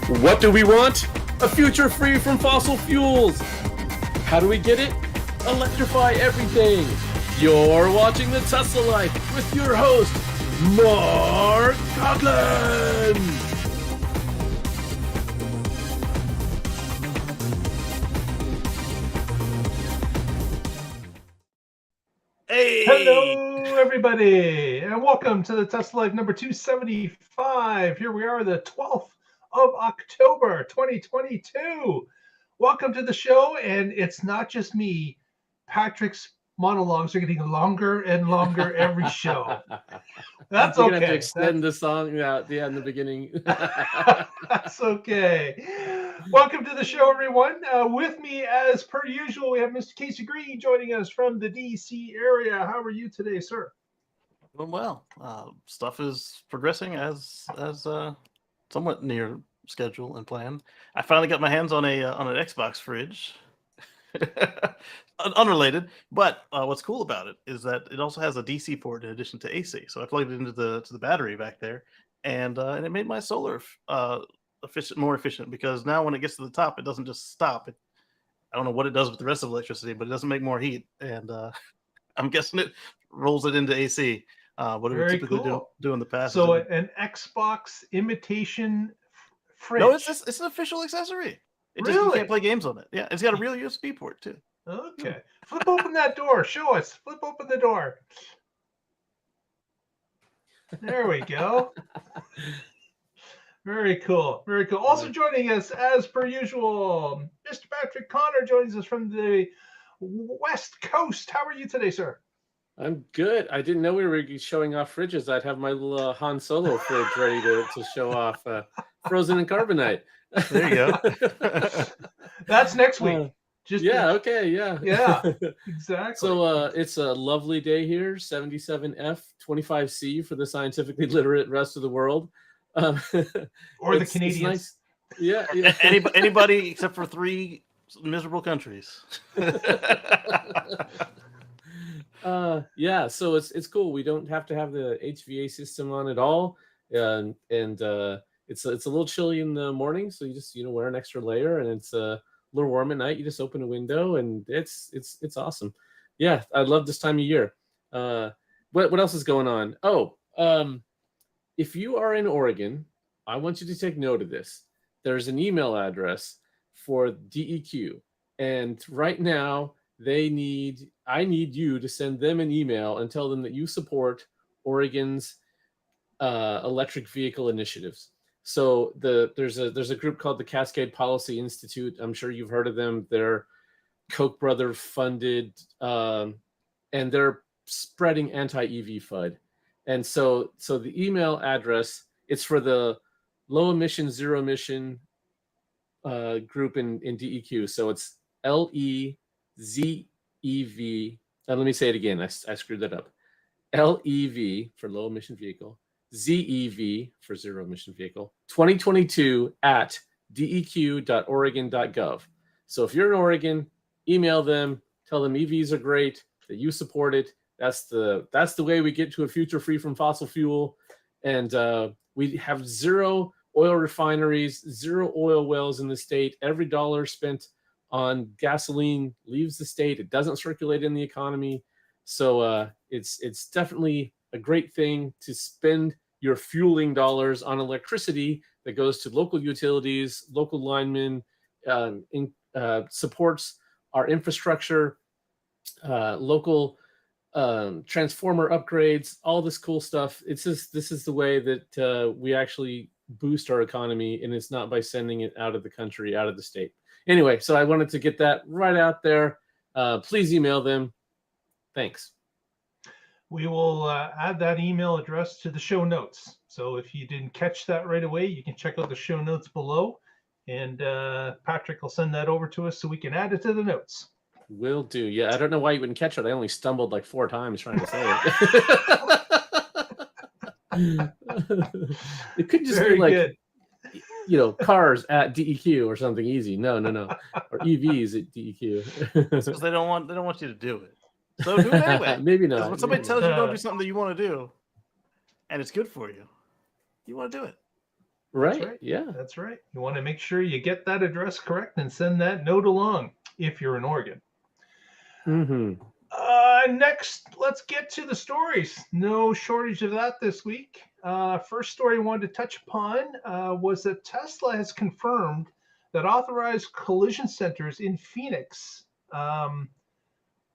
What do we want? A future free from fossil fuels. How do we get it? Electrify everything. You're watching The Tesla Life with your host, Mark Coughlin. Hey! Hello, everybody, and welcome to the Tesla Life number 275. Here we are, the 12th of October, 2022. Welcome to the show, and it's not just me. Patrick's monologues are getting longer and longer every show. That's You're okay. gonna have to extend the song out in the beginning. That's okay. Welcome to the show, everyone. With me, as per usual, we have Mr. Casey Green joining us from the DC area. How are you today, sir? Doing well. Stuff is progressing as somewhat near schedule and plan. I finally got my hands on an Xbox fridge. Unrelated, but what's cool about it is that it also has a DC port in addition to AC. So I plugged it into the battery back there, and it made my solar more efficient, because now when it gets to the top, it doesn't just stop. I don't know what it does with the rest of electricity, but it doesn't make more heat, and I'm guessing it rolls it into AC. What it would typically do in the past. So an Xbox imitation fridge. No, it's an official accessory. You can't play games on it. Yeah, it's got a real USB port too. Okay. Flip open that door. Show us. Flip open the door. There we go. Very cool. Very cool. Also joining us, as per usual, Mr. Patrick Connor joins us from the West Coast. How are you today, sir? I'm good. I didn't know we were showing off fridges. I'd have my little Han Solo fridge ready to show off frozen in carbonite. There you go. That's next week. Okay. Yeah, exactly. So it's a lovely day here, 77F, 25C for the scientifically literate rest of the world. Or the Canadians. Nice. Yeah. Anybody except for 3 miserable countries. So it's cool. We don't have to have the HVA system on at all, and it's a little chilly in the morning, so you just wear an extra layer, and it's a little warm at night. You just open a window, and it's awesome. Yeah, I love this time of year. What else is going on? If you are in Oregon, I want you to take note of this. There's an email address for DEQ, and right now I need you to send them an email and tell them that you support Oregon's electric vehicle initiatives. So there's a group called the Cascade Policy Institute. I'm sure you've heard of them. They're Koch brother funded, and they're spreading anti-EV FUD. And so the email address, it's for the low emission, zero emission group in DEQ. So it's LEZEV. Let me say it again. I screwed that up. LEV for low emission vehicle, ZEV for zero emission vehicle, 2022 at deq.oregon.gov. So if you're in Oregon, email them, tell them EVs are great, that you support it. That's the way we get to a future free from fossil fuel. And we have 0 oil refineries, 0 oil wells in the state. Every dollar spent on gasoline leaves the state. It doesn't circulate in the economy. So it's definitely a great thing to spend your fueling dollars on electricity that goes to local utilities, local linemen, supports our infrastructure, local transformer upgrades, all this cool stuff. This is the way that we actually boost our economy, and it's not by sending it out of the country, out of the state. Anyway, so I wanted to get that right out there. Please email them. Thanks. We will add that email address to the show notes. So if you didn't catch that right away, you can check out the show notes below, and Patrick will send that over to us so we can add it to the notes. Will do. Yeah, I don't know why you wouldn't catch it. I only stumbled like 4 times trying to say it. It could just be like, good. Cars at DEQ or something easy. No. Or EVs at DEQ. Because they don't want you to do it. So do it anyway. Maybe not. When somebody tells you don't do something that you want to do, and it's good for you, you want to do it. That's Right. right. Yeah. That's right. You want to make sure you get that address correct and send that note along if you're in Oregon. Mm-hmm. Next, let's get to the stories. No shortage of that this week. First story I wanted to touch upon was that Tesla has confirmed that authorized collision centers in Phoenix,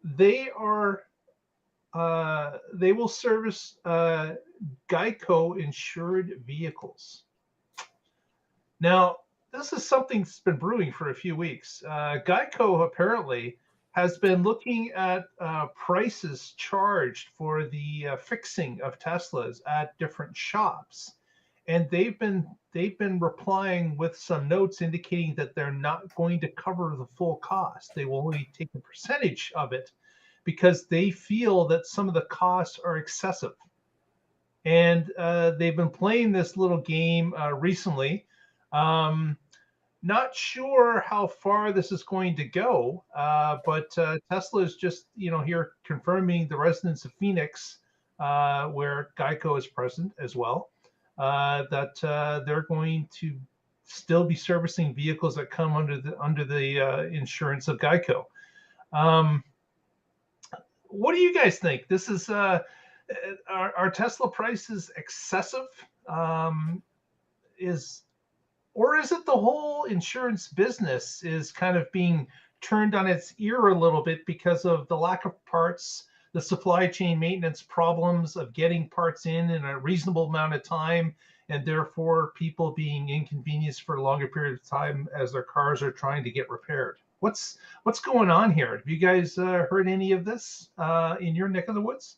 they will service Geico-insured vehicles. Now, this is something that's been brewing for a few weeks. Geico apparently has been looking at prices charged for the fixing of Teslas at different shops, and they've been replying with some notes indicating that they're not going to cover the full cost. They will only take a percentage of it because they feel that some of the costs are excessive. And they've been playing this little game recently. Um, Not sure how far this is going to go, but Tesla is just, here confirming the residents of Phoenix, where Geico is present as well, that they're going to still be servicing vehicles that come under the insurance of Geico. What do you guys think? This is are Tesla prices excessive? Is Or is it the whole insurance business is kind of being turned on its ear a little bit because of the lack of parts, the supply chain maintenance problems of getting parts in a reasonable amount of time, and therefore people being inconvenienced for a longer period of time as their cars are trying to get repaired? What's going on here? Have you guys heard any of this in your neck of the woods?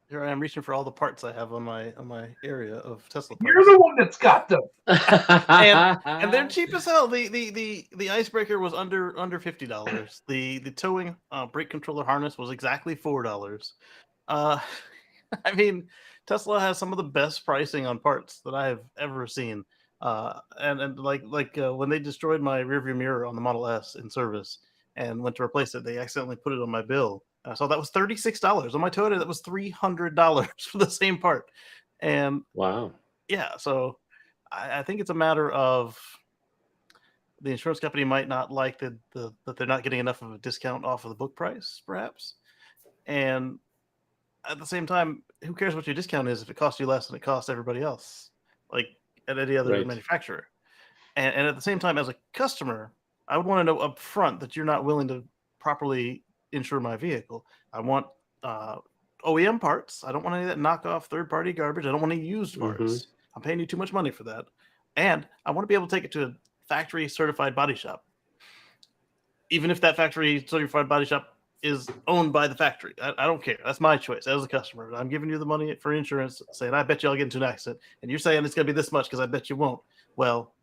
Here I am reaching for all the parts I have on my area of Tesla You're parts. the one that's got them. and they're cheap as hell. The icebreaker was under $50. The towing brake controller harness was exactly $4. Uh, I mean, Tesla has some of the best pricing on parts that I have ever seen. And like when they destroyed my rearview mirror on the Model S in service and went to replace it, they accidentally put it on my bill. So that was $36 on my Toyota. That was $300 for the same part. And Wow. yeah, so I think it's a matter of the insurance company might not like that they're not getting enough of a discount off of the book price, perhaps. And at the same time, who cares what your discount is if it costs you less than it costs everybody else, like at any other Right. manufacturer? And at the same time, as a customer, I would want to know up front that you're not willing to properly insure my vehicle. I want OEM parts. I don't want any of that knockoff third-party garbage. I don't want any used parts. Mm-hmm. I'm paying you too much money for that. And I want to be able to take it to a factory certified body shop. Even if that factory certified body shop is owned by the factory. I don't care. That's my choice as a customer. I'm giving you the money for insurance, saying, I bet you I'll get into an accident. And you're saying it's going to be this much because I bet you won't. Well,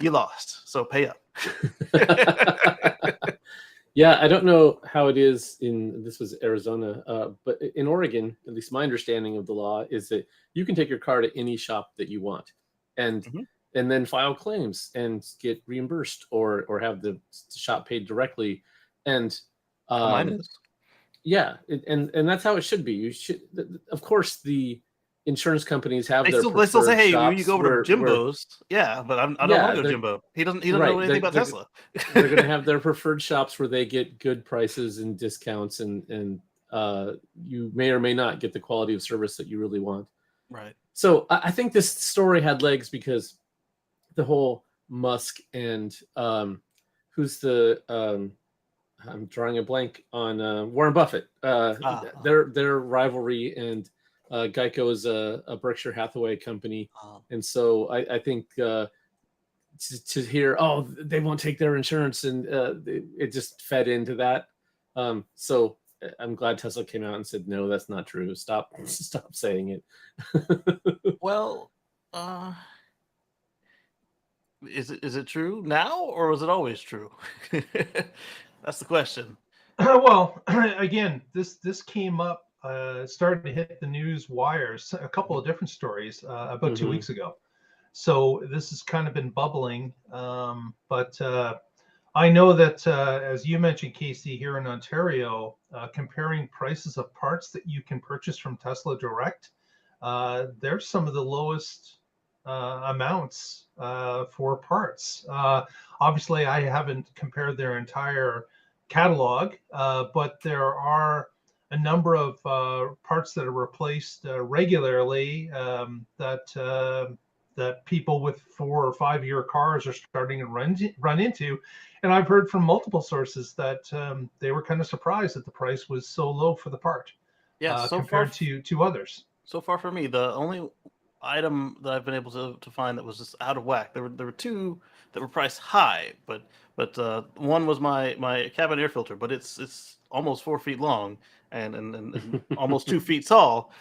you lost. So pay up. Yeah, I don't know how it is this was Arizona, but in Oregon, at least my understanding of the law is that you can take your car to any shop that you want, and and then file claims and get reimbursed or have the shop paid directly, and Mine is. yeah, and that's how it should be. You should, of course, the insurance companies have They their still say, hey, you go over to where Jimbo's. Yeah, but I don't want to go to Jimbo. He doesn't know anything about Tesla. They're going to have their preferred shops where they get good prices and discounts, and you may or may not get the quality of service that you really want. Right. So I think this story had legs because the whole Musk and who's the I'm drawing a blank on Warren Buffett. Their rivalry, and Geico is a Berkshire Hathaway company, and so I think to hear, oh, they won't take their insurance, and it just fed into that. So I'm glad Tesla came out and said, no, that's not true. Stop saying it. Well, is it true now, or was it always true? That's the question. Well, again, this came up, started to hit the news wires, a couple of different stories about 2 weeks ago. So this has kind of been bubbling, but I know that as you mentioned, Casey, here in Ontario, comparing prices of parts that you can purchase from Tesla Direct, they're some of the lowest amounts for parts. Obviously, I haven't compared their entire catalog, but there are a number of parts that are replaced regularly that people with 4 or 5 year cars are starting to run into. And I've heard from multiple sources that they were kind of surprised that the price was so low for the part compared to others. So far for me, the only item that I've been able to find that was just out of whack. There were two that were priced high, but one was my cabin air filter, but it's almost 4 feet long and almost 2 feet tall,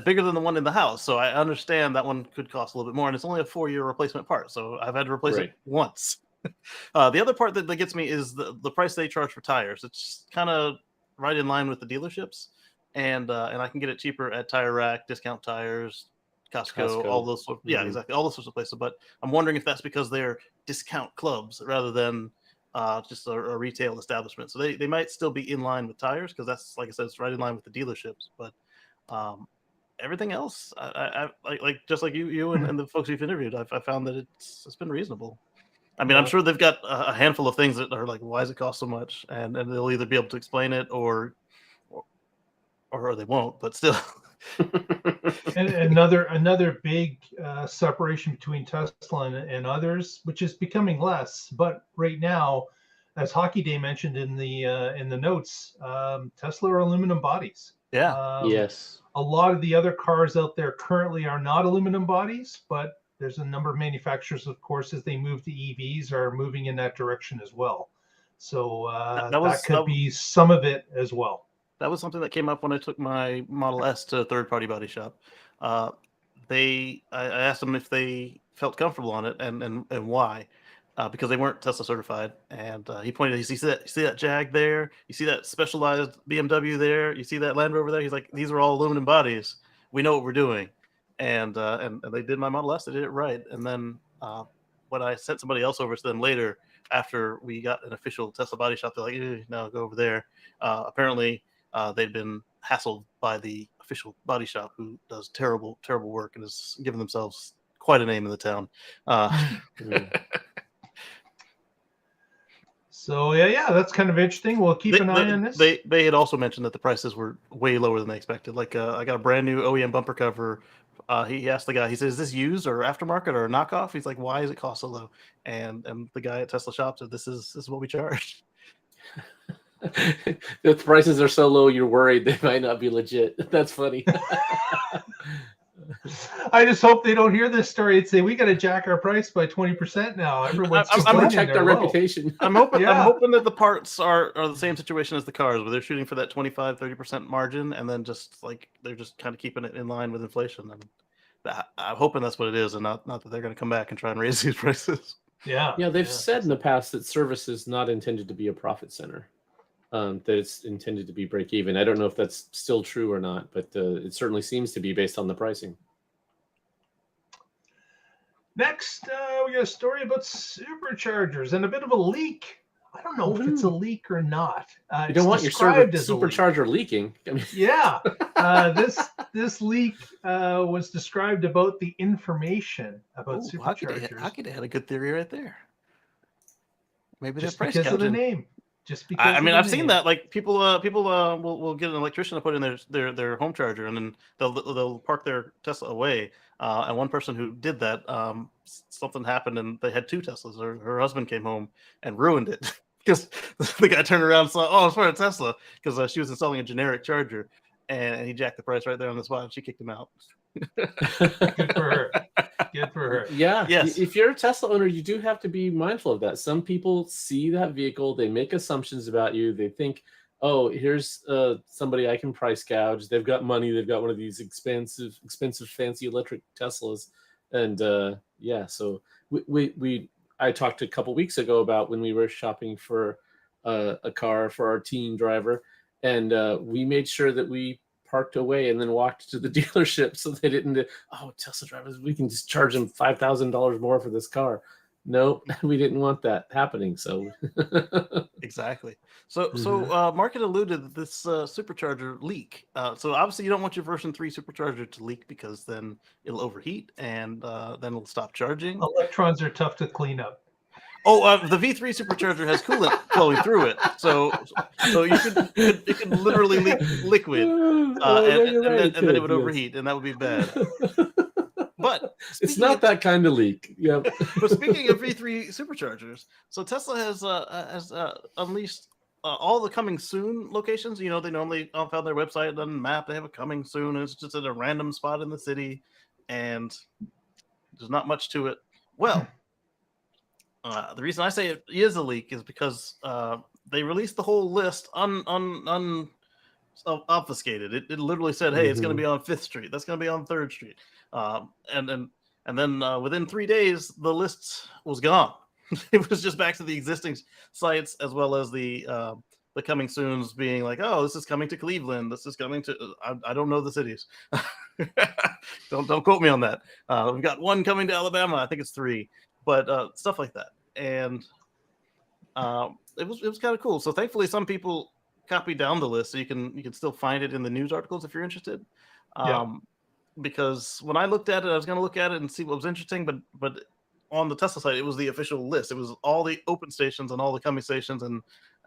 bigger than the one in the house. So I understand that one could cost a little bit more, and it's only a 4-year replacement part. So I've had to replace it once. The other part that gets me is the price they charge for tires. It's kind of right in line with the dealerships, and I can get it cheaper at Tire Rack, Discount Tires, Costco. All those yeah, exactly, all those sorts of places. But I'm wondering if that's because they're discount clubs rather than just a retail establishment. So they might still be in line with tires because that's, like I said, it's right in line with the dealerships. But everything else, I like just like you and the folks you've interviewed, I found that it's been reasonable. I mean, I'm sure they've got a handful of things that are like, why does it cost so much? And they'll either be able to explain it or they won't, but still. And another big separation between Tesla and others, which is becoming less, but right now, as Hockey Day mentioned in the notes, Tesla are aluminum bodies. Yeah. Yes. A lot of the other cars out there currently are not aluminum bodies, but there's a number of manufacturers, of course, as they move to EVs, are moving in that direction as well. So that could be some of it as well. That was something that came up when I took my Model S to a third-party body shop. I asked them if they felt comfortable on it and why, because they weren't Tesla certified. And he pointed, you see that Jag there? You see that specialized BMW there? You see that Land Rover there? He's like, these are all aluminum bodies. We know what we're doing. And they did my Model S. They did it right. And then when I sent somebody else over to them later, after we got an official Tesla body shop, they're like, no, go over there. Apparently, they've been hassled by the official body shop who does terrible work and has given themselves quite a name in the town. So yeah, that's kind of interesting. We'll keep an eye on this. They had also mentioned that the prices were way lower than they expected. Like I got a brand new OEM bumper cover. He asked the guy, he says, is this used or aftermarket or a knockoff? He's like, why does it cost so low? And the guy at Tesla shop said, this is what we charge. The prices are so low, you're worried they might not be legit. That's funny. I just hope they don't hear this story and say we got to jack our price by 20% now. Everyone's protect our reputation. I'm hoping that the parts are the same situation as the cars, where they're shooting for that 25-30% margin, and then just like they're just kind of keeping it in line with inflation. And I'm hoping that's what it is, and not that they're going to come back and try and raise these prices. Yeah. They've said in the past that service is not intended to be a profit center. That it's intended to be break even. I don't know if that's still true or not, but it certainly seems to be based on the pricing. Next, we got a story about superchargers and a bit of a leak. I don't know if it's a leak or not. You don't want your supercharger leaking. I mean... Yeah, this leak was described about the information about superchargers. Hockey Day had a good theory right there. Maybe just price because gouging. of the name. Just because I mean, I've seen that. Like people will get an electrician to put in their home charger, and then they'll park their Tesla away. And one person who did that, something happened, and they had 2 Teslas. Her husband came home and ruined it because the guy turned around and saw, oh, it's for a Tesla, because she was installing a generic charger, and he jacked the price right there on the spot, and she kicked him out. Good for her. Good for her. Yeah. Yes. If you're a Tesla owner, you do have to be mindful of that. Some people see that vehicle, they make assumptions about you. They think, oh, here's somebody I can price gouge. They've got money. They've got one of these expensive, fancy electric Teslas. And so I talked a couple weeks ago about when we were shopping for a car for our teen driver, and we made sure that we parked away and then walked to the dealership so they didn't, Tesla drivers, we can just charge them $5,000 more for this car. nope, we didn't want that happening. So Exactly. So Market alluded that this supercharger leak. So obviously you don't want your version 3 supercharger to leak, because then it'll overheat and then it'll stop charging. Electrons are tough to clean up. Oh, the V3 supercharger has coolant flowing through it, so it could literally leak liquid, and then it would overheat, and that would be bad. But it's not that kind of leak. Yep. But speaking of V3 superchargers, so Tesla has unleashed all the coming soon locations. You know, they normally on their website on the map they have a coming soon, and it's just at a random spot in the city, and there's not much to it. Well, the reason I say it is a leak is because they released the whole list obfuscated. It literally said, "Hey, it's going to be on 5th Street. That's going to be on 3rd Street," and then within 3 days, the list was gone. It was just back to the existing sites, as well as the coming soons being like, "Oh, this is coming to Cleveland. This is coming to I don't know the cities. don't quote me on that. We've got one coming to Alabama. I think it's 3, but stuff like that." And it was kind of cool. So thankfully, some people copied down the list, so you can still find it in the news articles if you're interested. Because when I looked at it, I was going to look at it and see what was interesting, but on the Tesla site, it was the official list. It was all the open stations and all the coming stations, and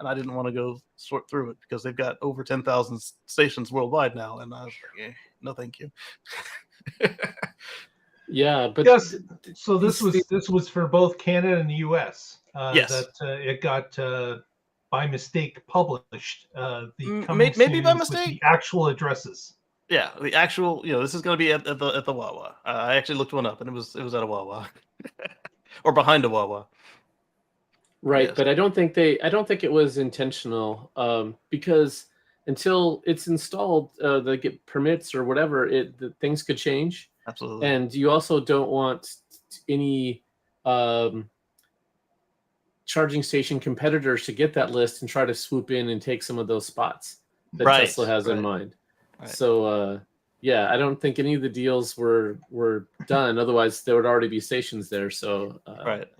I didn't want to go sort through it because they've got over 10,000 stations worldwide now, and I was like, no, thank you. Yeah, but yes. So this was for both Canada and the U.S. Yes, that it got by mistake published. Maybe by mistake. The actual addresses. Yeah, the actual. This is going to be at the Wawa. I actually looked one up, and it was at a Wawa, or behind a Wawa. Right, yes. But I don't think it was intentional, because until it's installed, they get permits or whatever, things could change. Absolutely. And you also don't want any charging station competitors to get that list and try to swoop in and take some of those spots that Tesla has in mind. Right. So, yeah, I don't think any of the deals were done. Otherwise, there would already be stations there. So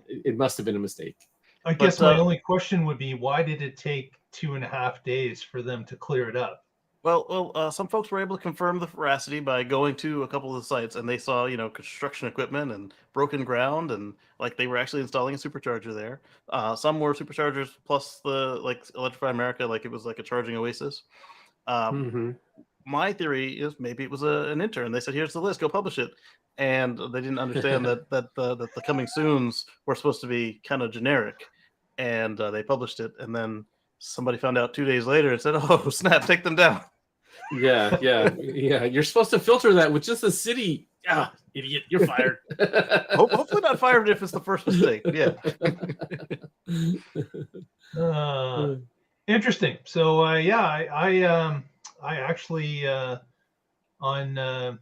it must have been a mistake. I guess my only question would be, why did it take 2.5 days for them to clear it up? Well, some folks were able to confirm the veracity by going to a couple of the sites, and they saw, construction equipment and broken ground, and like they were actually installing a supercharger there. Some were superchargers plus the Electrify America, like it was like a charging oasis. My theory is maybe it was an intern. They said, "Here's the list, go publish it," and they didn't understand that the coming soons were supposed to be kind of generic, and they published it, and then somebody found out 2 days later and said, "Oh snap, take them down." Yeah. You're supposed to filter that with just a city. Ah, idiot, you're fired. Hopefully not fired if it's the first mistake. But yeah. Interesting. So I actually on a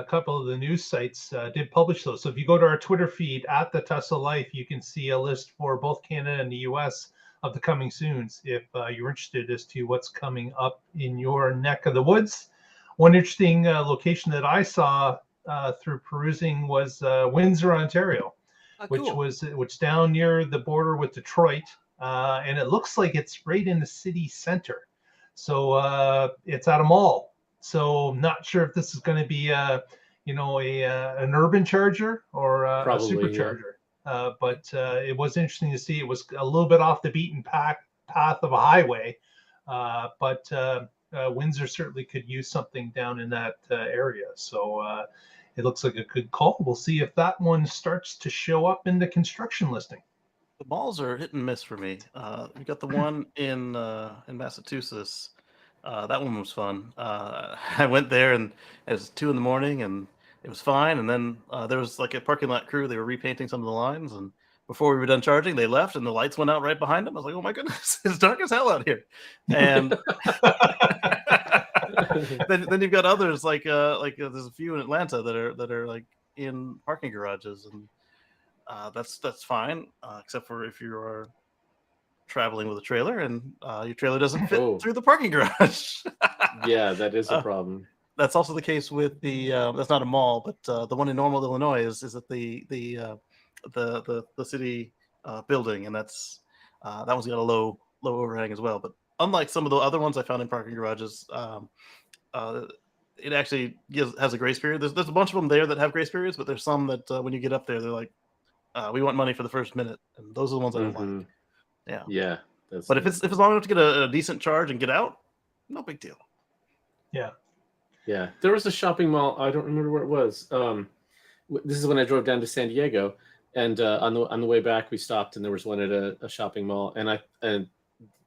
couple of the news sites did publish those. So if you go to our Twitter feed at the Tesla Life, you can see a list for both Canada and the US of the coming soons, if you're interested as to what's coming up in your neck of the woods. One interesting location that I saw through perusing was Windsor, Ontario, which down near the border with Detroit, and it looks like it's right in the city center. So it's at a mall. So not sure if this is going to be an urban charger or a supercharger. Yeah. But it was interesting to see. It was a little bit off the beaten path of a highway, but Windsor certainly could use something down in that area. So it looks like a good call. We'll see if that one starts to show up in the construction listing. The malls are hit and miss for me. We got the one in Massachusetts. That one was fun. I went there and it was 2 a.m. and it was fine. And then there was like a parking lot crew. They were repainting some of the lines. And before we were done charging, they left and the lights went out right behind them. I was like, oh my goodness, it's dark as hell out here. And then you've got others like there's a few in Atlanta that are like in parking garages. And that's fine, except for if you are traveling with a trailer and your trailer doesn't fit through the parking garage. Yeah, that is a problem. That's also the case with the that's not a mall, but the one in Normal, Illinois is at the the city building, and that's that one's got a low overhang as well. But unlike some of the other ones I found in parking garages, it actually has a grace period. There's a bunch of them there that have grace periods, but there's some that when you get up there, they're like, we want money for the first minute, and those are the ones I don't like. Yeah. Yeah. But if it's long enough to get a decent charge and get out, no big deal. Yeah. Yeah. There was a shopping mall. I don't remember where it was. This is when I drove down to San Diego, and on the way back we stopped, and there was one at a shopping mall, and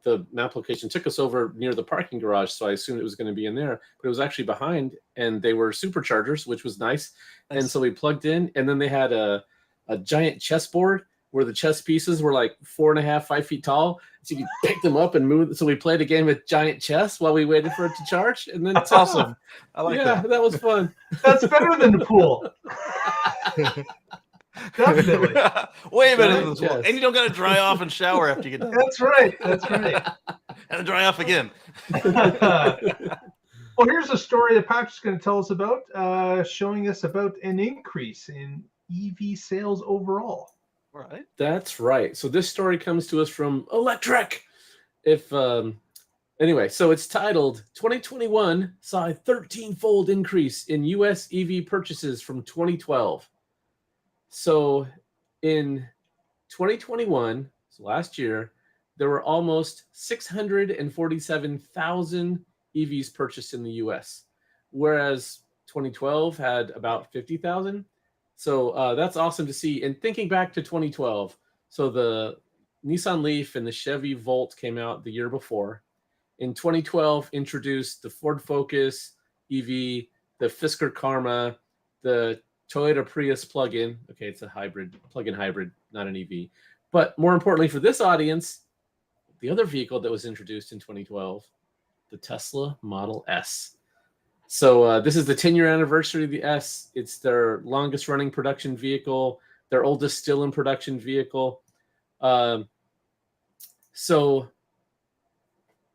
the map location took us over near the parking garage, so I assumed it was going to be in there, but it was actually behind, and they were superchargers, which was nice. And so we plugged in, and then they had a giant chessboard where the chess pieces were like 4.5, 5 feet tall. So you could pick them up and move. So we played a game of giant chess while we waited for it to charge. And then that's awesome. I like that. Yeah, that was fun. That's better than the pool. Definitely. Way better than the pool. And you don't got to dry off and shower after you get done. That's right. That's right. And dry off again. Well, here's a story that Patrick's going to tell us about, showing us about an increase in EV sales overall. Right. That's right. So this story comes to us from Electric. Anyway, so it's titled 2021 saw a 13-fold increase in US EV purchases from 2012. So in 2021, so last year, there were almost 647,000 EVs purchased in the US, whereas 2012 had about 50,000. So that's awesome to see. And thinking back to 2012, so the Nissan Leaf and the Chevy Volt came out the year before. In 2012, introduced the Ford Focus EV, the Fisker Karma, the Toyota Prius plug-in. Okay, it's a hybrid, plug-in hybrid, not an EV. But more importantly for this audience, the other vehicle that was introduced in 2012, the Tesla Model S. So this is the 10-year anniversary of the S. It's their longest running production vehicle, their oldest still in production vehicle. So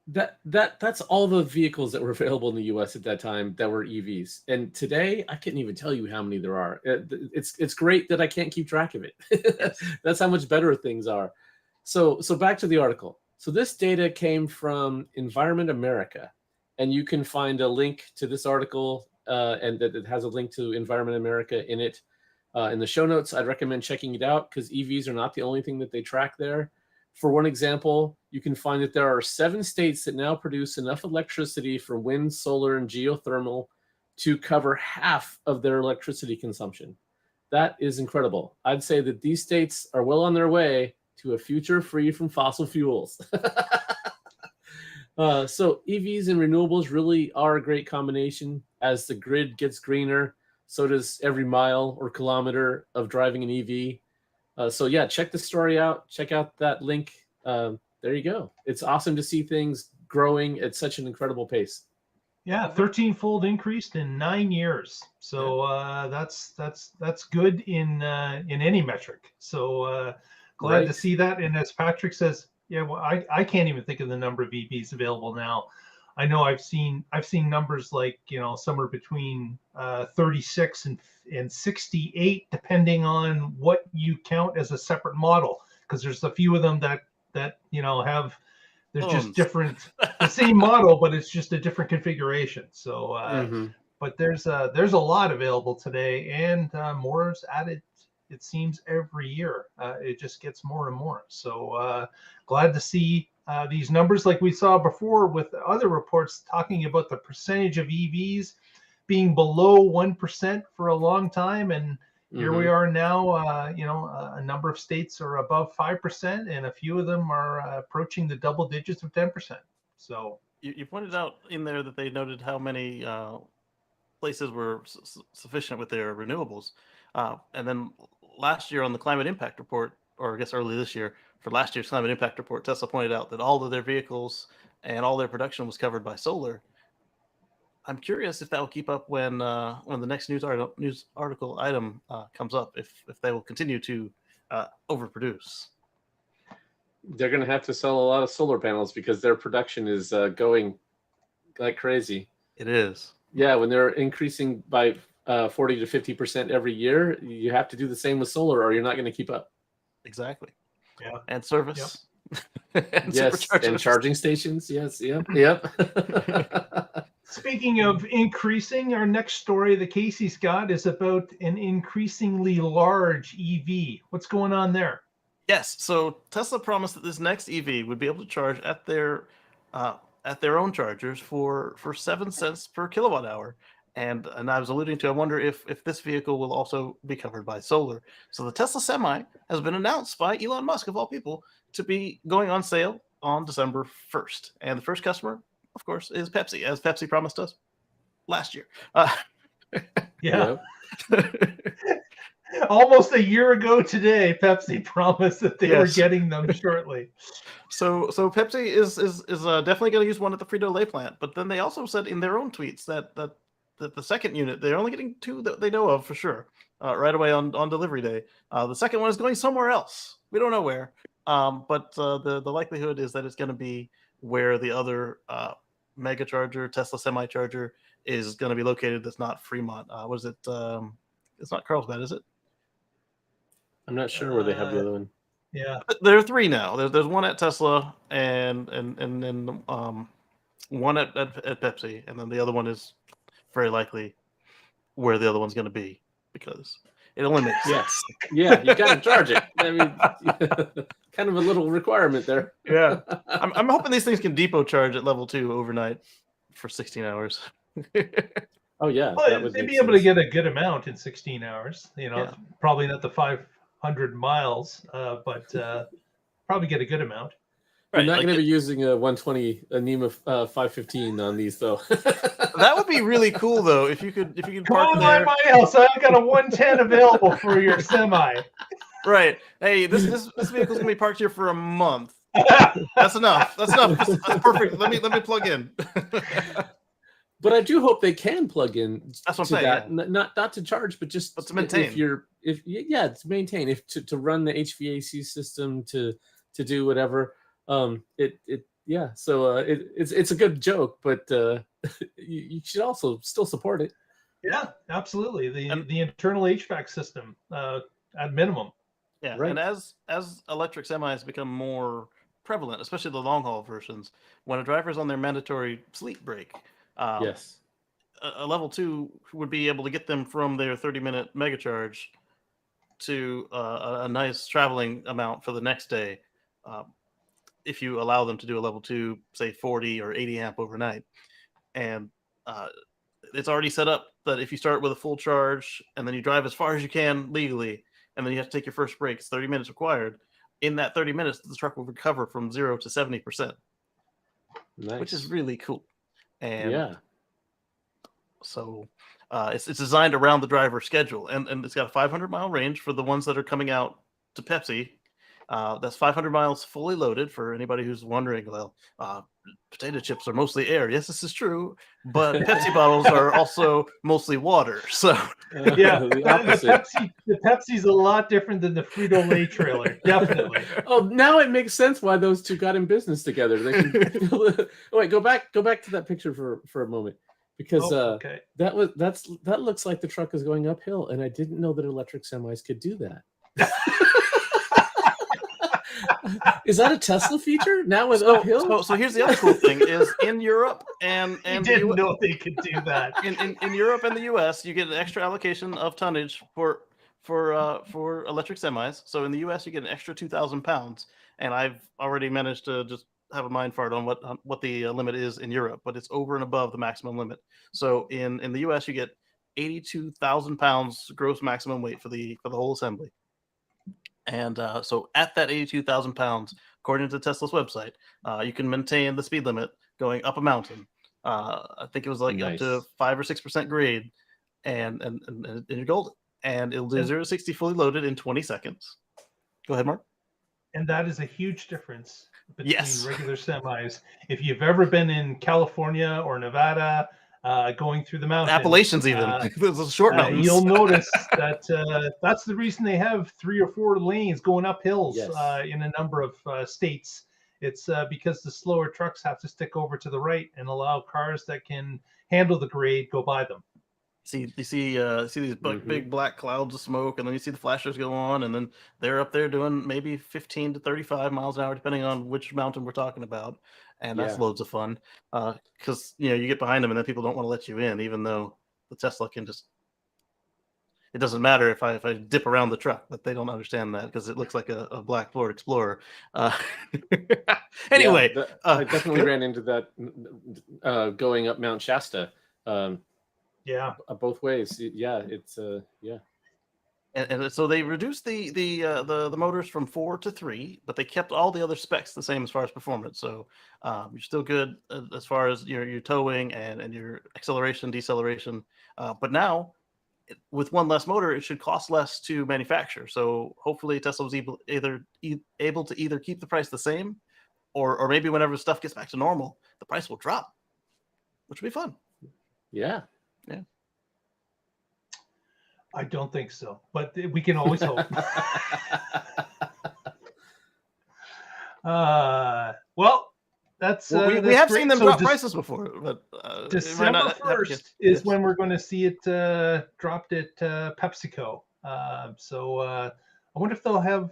that's all the vehicles that were available in the US at that time that were EVs. And today, I couldn't even tell you how many there are. It's great that I can't keep track of it. That's how much better things are. So back to the article. So this data came from Environment America. And you can find a link to this article, and that it has a link to Environment America in it. In the show notes, I'd recommend checking it out because EVs are not the only thing that they track there. For one example, you can find that there are 7 states that now produce enough electricity for wind, solar, and geothermal to cover half of their electricity consumption. That is incredible. I'd say that these states are well on their way to a future free from fossil fuels. So EVs and renewables really are a great combination. As the grid gets greener, so does every mile or kilometer of driving an EV. So yeah, check the story out. Check out that link. There you go. It's awesome to see things growing at such an incredible pace. Yeah, 13-fold increase in 9 years. So that's good in any metric. So glad to see that. And as Patrick says, yeah, well, I can't even think of the number of EVs available now. I know I've seen numbers like, somewhere between 36 and 68, depending on what you count as a separate model, because there's a few of them that have just different, the same model, but it's just a different configuration. So, but there's a lot available today, and more is added. It seems every year it just gets more and more. So glad to see these numbers, like we saw before with other reports talking about the percentage of EVs being below 1% for a long time. And here we are now, a number of states are above 5%, and a few of them are approaching the double digits of 10%. So you pointed out in there that they noted how many places were sufficient with their renewables. And then last year on the climate impact report, or I guess early this year, for last year's climate impact report, Tesla pointed out that all of their vehicles and all their production was covered by solar. I'm curious if that will keep up when the next news article item comes up, if they will continue to overproduce. They're going to have to sell a lot of solar panels because their production is going like crazy. It is. Yeah, when they're increasing by 40 to 50% every year, you have to do the same with solar, or you're not going to keep up. Exactly. Yeah. And service. And yes, and charging stations. Yes, yep. Speaking of increasing, our next story that Casey's got is about an increasingly large EV. What's going on there? Yes. So Tesla promised that this next EV would be able to charge at their own chargers for 7 cents per kilowatt hour. And I was alluding to, I wonder if this vehicle will also be covered by solar. So the Tesla Semi has been announced by Elon Musk, of all people, to be going on sale on December 1st. And the first customer, of course, is Pepsi, as Pepsi promised us last year. Yeah. Almost a year ago today, Pepsi promised that they were getting them shortly. So Pepsi is definitely going to use one at the Frito-Lay plant. But then they also said in their own tweets that the second unit, they're only getting 2 that they know of for sure, right away on delivery day. The second one is going somewhere else. We don't know where. But the likelihood is that it's going to be where the other mega charger, Tesla semi charger, is going to be located. That's not Fremont. What is it? It's not Carlsbad, is it? I'm not sure where they have the other one. Yeah, there are 3 now. There's one at Tesla and then one at Pepsi, and then the other one is very likely where the other one's going to be, because it only makes sense. Yeah, you got to charge it. I mean, kind of a little requirement there. Yeah, I'm hoping these things can depot charge at level 2 overnight for 16 hours. Oh yeah, well, they'd be able to get a good amount in 16 hours. Probably not the 500 miles, but probably get a good amount. We're not going to be using a 120 a NEMA 515 on these, though. That would be really cool, though, if you could park Come there. on my house, I've got a 110 available for your semi. Right. Hey, this vehicle's gonna be parked here for a month. That's enough. That's perfect. Let me plug in. But I do hope they can plug in. That's what I'm saying. Yeah. Not to charge, but just to maintain. To maintain, to run the HVAC system, to do whatever. It's a good joke, but you should also still support it. Yeah, absolutely. The internal HVAC system at minimum. Yeah, right. And as electric semis become more prevalent, especially the long haul versions, when a driver's on their mandatory sleep break, yes, a level 2 would be able to get them from their 30-minute mega charge to a nice traveling amount for the next day. If you allow them to do a level 2, say 40 or 80 amp overnight. And it's already set up that if you start with a full charge and then you drive as far as you can legally, and then you have to take your first break, it's 30 minutes required. In that 30 minutes, the truck will recover from 0 to 70%, which is really cool. And yeah, so it's designed around the driver's schedule, and it's got a 500-mile range for the ones that are coming out to Pepsi. That's 500 miles fully loaded, for anybody who's wondering. Well, potato chips are mostly air. Yes, this is true, but Pepsi bottles are also mostly water. So yeah, the Pepsi's a lot different than the Frito-Lay trailer. Definitely. Oh, now it makes sense why those two got in business together. They can... wait, go back to that picture for a moment, because that looks like the truck is going uphill, and I didn't know that electric semis could do that. Is that a Tesla feature now with uphill? So here's the other cool thing: is in Europe and you didn't know they could do that. In Europe and the US, you get an extra allocation of tonnage for electric semis. So in the US, you get an extra 2,000 pounds, and I've already managed to just have a mind fart on what the limit is in Europe, but it's over and above the maximum limit. So in the US, you get 82,000 pounds gross maximum weight for the whole assembly. And so at that 82,000 pounds, according to Tesla's website, you can maintain the speed limit going up a mountain. I think it was like up to 5 or 6% grade, and you're golden. And it'll do 0 to 60 fully loaded in 20 seconds. Go ahead, Mark. And that is a huge difference between regular semis. If you've ever been in California or Nevada, going through the mountains, Appalachians, even those short mountains, you'll notice that that's the reason they have 3 or 4 lanes going up hills in a number of states. It's because the slower trucks have to stick over to the right and allow cars that can handle the grade go by them. You see these big black clouds of smoke, and then you see the flashers go on, and then they're up there doing maybe 15 to 35 miles an hour, depending on which mountain we're talking about, and that's Yeah. loads of fun. Because you get behind them, and then people don't want to let you in, even though the Tesla can just. It doesn't matter if I dip around the truck, but they don't understand that because it looks like a black Ford Explorer. Anyway, I definitely ran into that going up Mount Shasta. Both ways. Yeah, it's yeah. And so they reduced the motors from 4 to 3, but they kept all the other specs the same as far as performance. So you're still good as far as your towing and your acceleration, deceleration. But now, with one less motor, it should cost less to manufacture. So hopefully Tesla was able to either keep the price the same, or maybe whenever stuff gets back to normal, the price will drop, which will be fun. Yeah. I don't think so, but we can always hope. Well, that's we have great. seen them drop prices before, but December 1st is when we're going to see it dropped at PepsiCo. I wonder if they'll have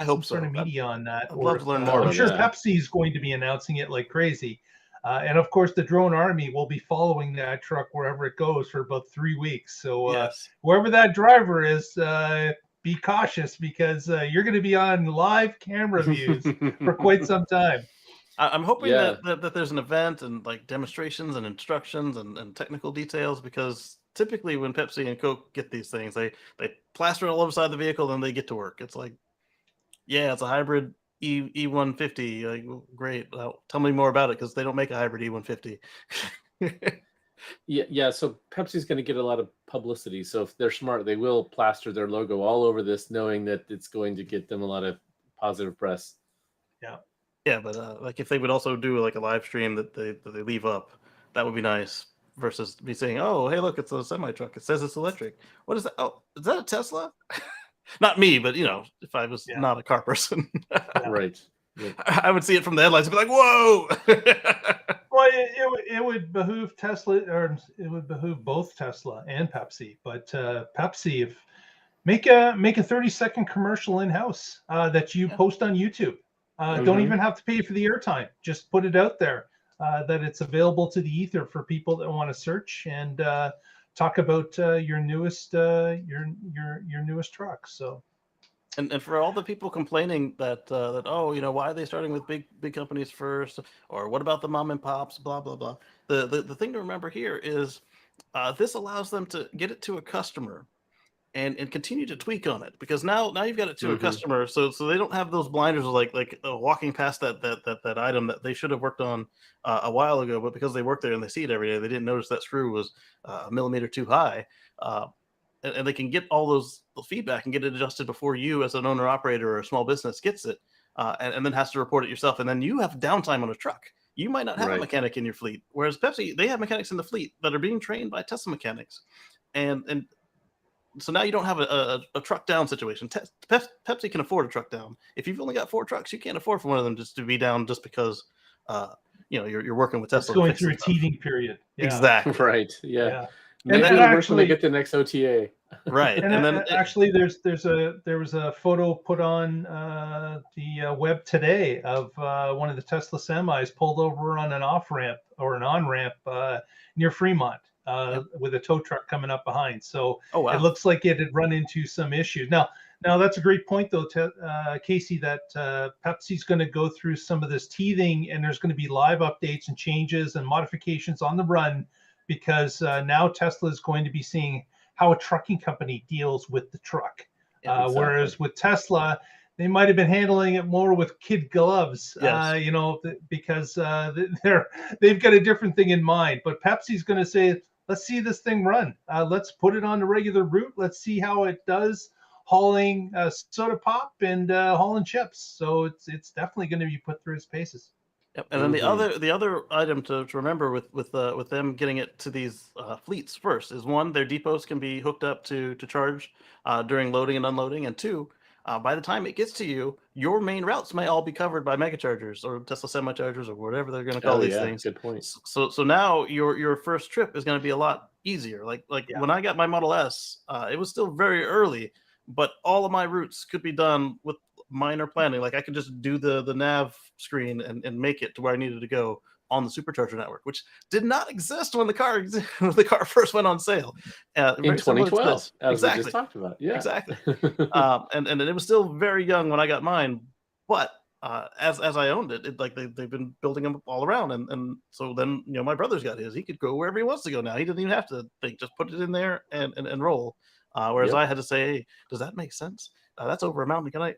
some sort of media on that. I'd love to learn more. I'm sure Pepsi is going to be announcing it like crazy. And of course, the drone army will be following that truck wherever it goes for about 3 weeks. So whoever that driver is, be cautious because you're going to be on live camera views for quite some time. I'm hoping that there's an event and like demonstrations and instructions and technical details, because typically when Pepsi and Coke get these things, they plaster it all over the side of the vehicle, then they get to work. It's like, it's a hybrid E150. Like, great. Tell me more about it, because they don't make a hybrid E150. Yeah. So Pepsi's going to get a lot of publicity. So if they're smart, they will plaster their logo all over this, knowing that it's going to get them a lot of positive press. Yeah, but like if they would also do like a live stream that they leave up, that would be nice. Versus me saying, "Oh, hey, look, it's a semi truck. It says it's electric. What is that? Oh, is that a Tesla?" Not me, but if I was not a car person, right? I would see it from the headlights and be like, "Whoa!" Well, it would behoove Tesla, or it would behoove both Tesla and Pepsi. But Pepsi, make a 30-second commercial in house that you post on YouTube. Don't even have to pay for the airtime. Just put it out there that it's available to the ether for people that want to search and talk about your newest truck. So, and for all the people complaining that why are they starting with big companies first, or what about the mom and pops, blah blah blah. The thing to remember here is this allows them to get it to a customer and continue to tweak on it, because now you've got it to a customer, so they don't have those blinders of like walking past that item that they should have worked on a while ago, but because they work there and they see it every day, they didn't notice that screw was a millimeter too high, and they can get all those feedback and get it adjusted before you as an owner operator or a small business gets it, and then has to report it yourself, and then you have downtime on a truck. You might not have a mechanic in your fleet, whereas Pepsi, they have mechanics in the fleet that are being trained by Tesla mechanics, and so now you don't have a truck down situation. Pepsi can afford a truck down. If you've only got 4 trucks, you can't afford for one of them just to be down just because you're working with Tesla. It's going through a teething period. Yeah. Exactly. Right. Yeah. And then actually, get the next OTA. Right. And then actually, there was a photo put on the web today of one of the Tesla semis pulled over on an off ramp or an on ramp near Fremont. With a tow truck coming up behind. So it looks like it had run into some issues. Now that's a great point, though, Casey, that Pepsi's going to go through some of this teething, and there's going to be live updates and changes and modifications on the run, because now Tesla is going to be seeing how a trucking company deals with the truck. Whereas with Tesla, they might have been handling it more with kid gloves, because they've got a different thing in mind. But Pepsi's going to say, let's see this thing run. Let's put it on the regular route. Let's see how it does hauling soda pop and hauling chips. So it's definitely going to be put through its paces. Yep. And then the other item to remember with them getting it to these fleets first is, one, their depots can be hooked up to charge during loading and unloading, and 2, by the time it gets to you, your main routes may all be covered by megachargers or Tesla semi-chargers or whatever they're going to call these things. Good point. So now your first trip is going to be a lot easier. Like when I got my Model S, it was still very early, but all of my routes could be done with minor planning. Like I could just do the nav screen and make it to where I needed to go on the supercharger network, which did not exist when the car first went on sale in 2012, as we just talked about. Yeah, exactly. And it was still very young when I got mine, but as I owned it, like they've been building them all around, and so then my brother's got his. He could go wherever he wants to go now. He doesn't even have to think; just put it in there and roll. Whereas I had to say, hey, does that make sense? That's over a mountain. Can I?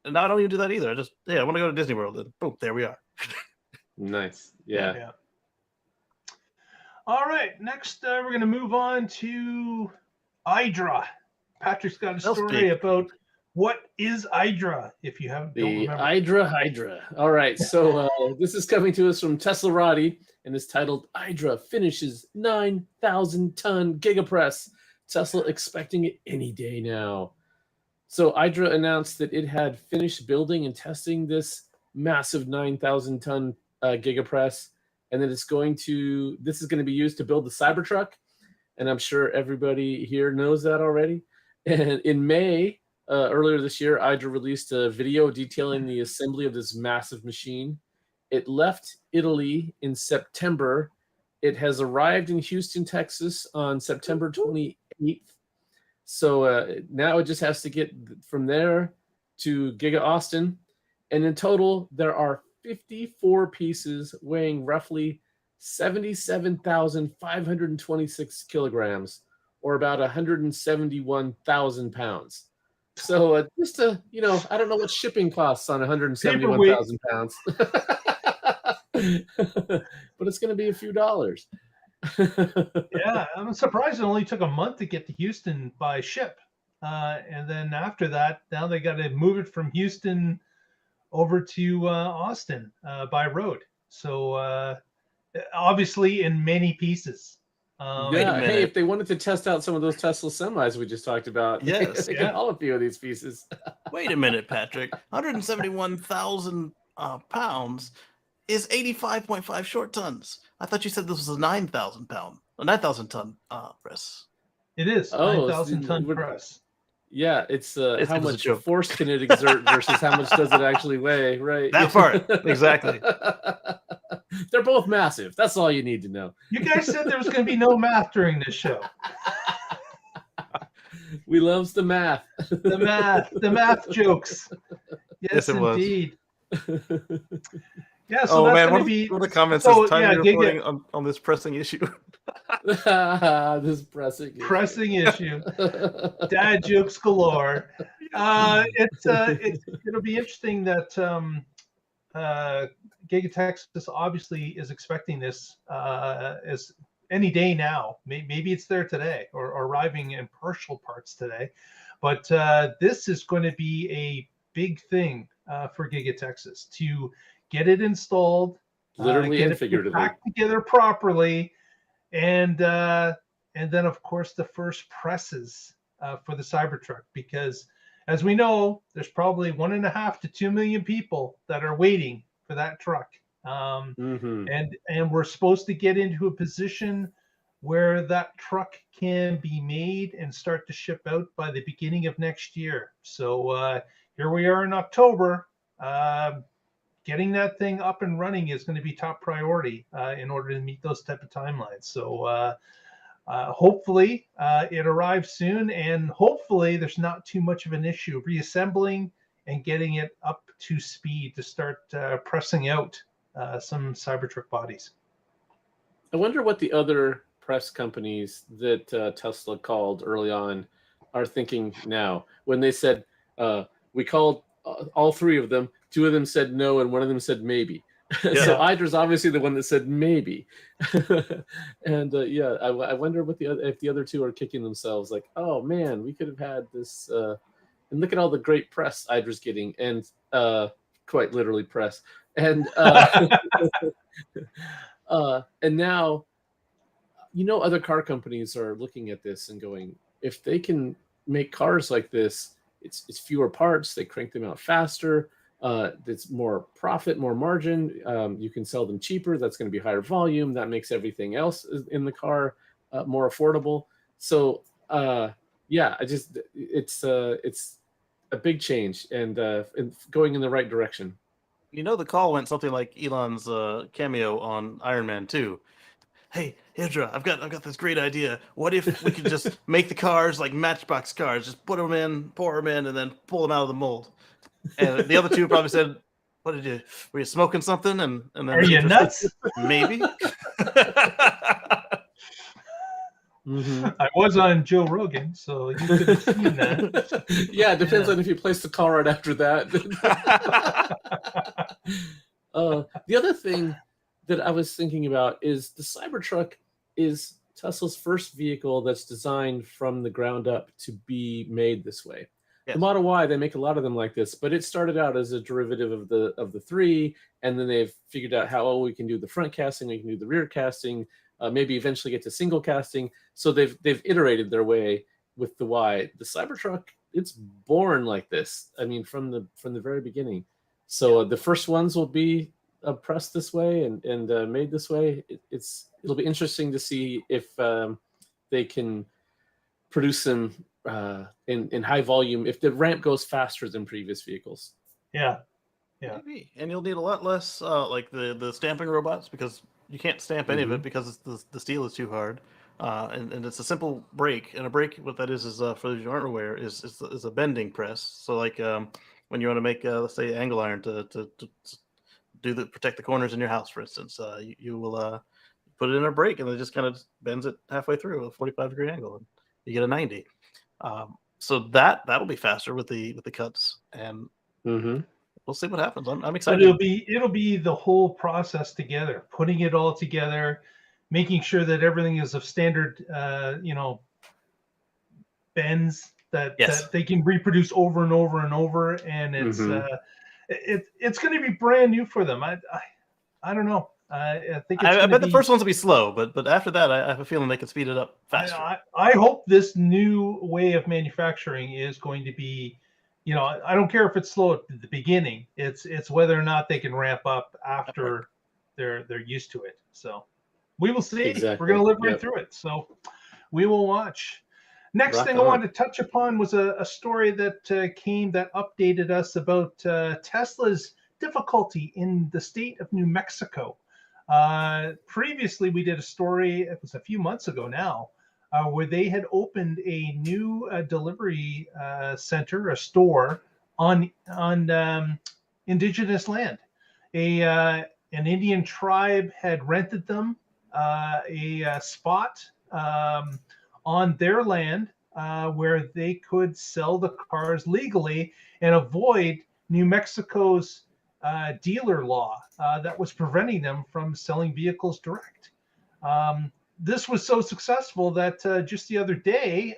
And now I don't even do that either. I just I want to go to Disney World, and boom, there we are. Nice. Yeah. All right. Next, we're going to move on to IDRA. Patrick's got a story about what is IDRA, if you haven't. The Hydra. All right. So this is coming to us from Tesla Roddy, and it's titled "IDRA finishes 9,000-ton GigaPress. Tesla expecting it any day now." So IDRA announced that it had finished building and testing this massive 9,000-ton GigaPress, and that this is going to be used to build the Cybertruck. And I'm sure everybody here knows that already. And in May, earlier this year, IDRA released a video detailing the assembly of this massive machine. It left Italy in September. It has arrived in Houston, Texas on September 28th. So now it just has to get from there to Giga Austin. And in total, there are 54 pieces weighing roughly 77,526 kilograms, or about 171,000 pounds. So just I don't know what shipping costs on 171,000 pounds, but it's going to be a few dollars. Yeah, I'm surprised it only took a month to get to Houston by ship. And then after that, now they got to move it from Houston over to Austin by road. So obviously in many pieces. Hey, if they wanted to test out some of those Tesla semis we just talked about, they can haul a few of these pieces. Wait a minute, Patrick. 171,000 pounds is 85.5 short tons. I thought you said this was a 9,000 ton press. It is 9,000 ton press. Yeah, it's how much force can it exert versus how much does it actually weigh, right? That part, exactly. They're both massive. That's all you need to know. You guys said there was going to be no math during this show. We loves the math. The math jokes. Yes, indeed. Yeah, so that's going to be. What are the comments is time reporting on this pressing issue? This pressing issue. Dad jokes galore. It'll be interesting that Giga Texas obviously is expecting this as any day now. Maybe it's there today or arriving in partial parts today. But this is going to be a big thing for Giga Texas to get it installed, literally and figuratively, packed together properly, and then of course the first presses for the Cybertruck, because as we know, there's probably 1.5 to 2 million people that are waiting for that truck, and we're supposed to get into a position where that truck can be made and start to ship out by the beginning of next year. So here we are in October. Getting that thing up and running is going to be top priority in order to meet those type of timelines. So hopefully it arrives soon, and hopefully there's not too much of an issue reassembling and getting it up to speed to start pressing out some Cybertruck bodies. I wonder what the other press companies that Tesla called early on are thinking now. When they said, we called all three of them, 2 of them said no, and 1 of them said maybe. Yeah. So IDRA's obviously the one that said maybe. And I wonder what if the other 2 are kicking themselves like, oh man, we could have had this. And look at all the great press IDRA's getting, and quite literally press. And and now, other car companies are looking at this and going, if they can make cars like this it's fewer parts. They crank them out faster. It's more profit, more margin. You can sell them cheaper. That's going to be higher volume. That makes everything else in the car more affordable. So yeah, it's a big change and going in the right direction. You know, the call went something like Elon's cameo on Iron Man 2. Hey, IDRA, I've got this great idea. What if we could just make the cars like Matchbox cars? Just put them in, pour them in, and then pull them out of the mold. And the other two probably said, "What did you? Were you smoking something?" And then Are you nuts? Maybe. I was on Joe Rogan, so you could have seen that. Yeah, it depends on if you place the call right after that. The other thing that I was thinking about is the Cybertruck is Tesla's first vehicle that's designed from the ground up to be made this way. Yes. The Model Y, they make a lot of them like this, but it started out as a derivative of the 3, and then they've figured out how we can do the front casting, we can do the rear casting, maybe eventually get to single casting. So they've iterated their way with the Y. The Cybertruck, it's born like this. I mean, from the very beginning. So the first ones will be pressed this way and made this way. It'll be interesting to see if they can produce them in high volume, if the ramp goes faster than previous vehicles. Yeah. Maybe. And you'll need a lot less like the stamping robots, because you can't stamp any of it because the steel is too hard. And it's a simple brake. And a brake, what that is for those who aren't aware, is a bending press. So like when you want to make, let's say, angle iron to protect the corners in your house, for instance, you will put it in a brake, and it just kind of bends it halfway through a 45-degree angle, and you get a 90. So that'll be faster with the cuts, and we'll see what happens. I'm excited. But it'll be the whole process together, putting it all together, making sure that everything is of standard, bends that they can reproduce over and over and over, and it's going to be brand new for them. I don't know. I think I bet the first ones will be slow, but after that, I have a feeling they can speed it up faster. I hope this new way of manufacturing is going to be, I don't care if it's slow at the beginning. It's whether or not they can ramp up after they're used to it. So we will see. Exactly. We're going to live right through it. So we will watch. Next thing I wanted to touch upon was a story that came that updated us about Tesla's difficulty in the state of New Mexico. Previously, we did a story, it was a few months ago now, where they had opened a new delivery center, a store on indigenous land. An Indian tribe had rented them a spot on their land where they could sell the cars legally and avoid New Mexico's dealer law that was preventing them from selling vehicles direct. This was so successful that just the other day,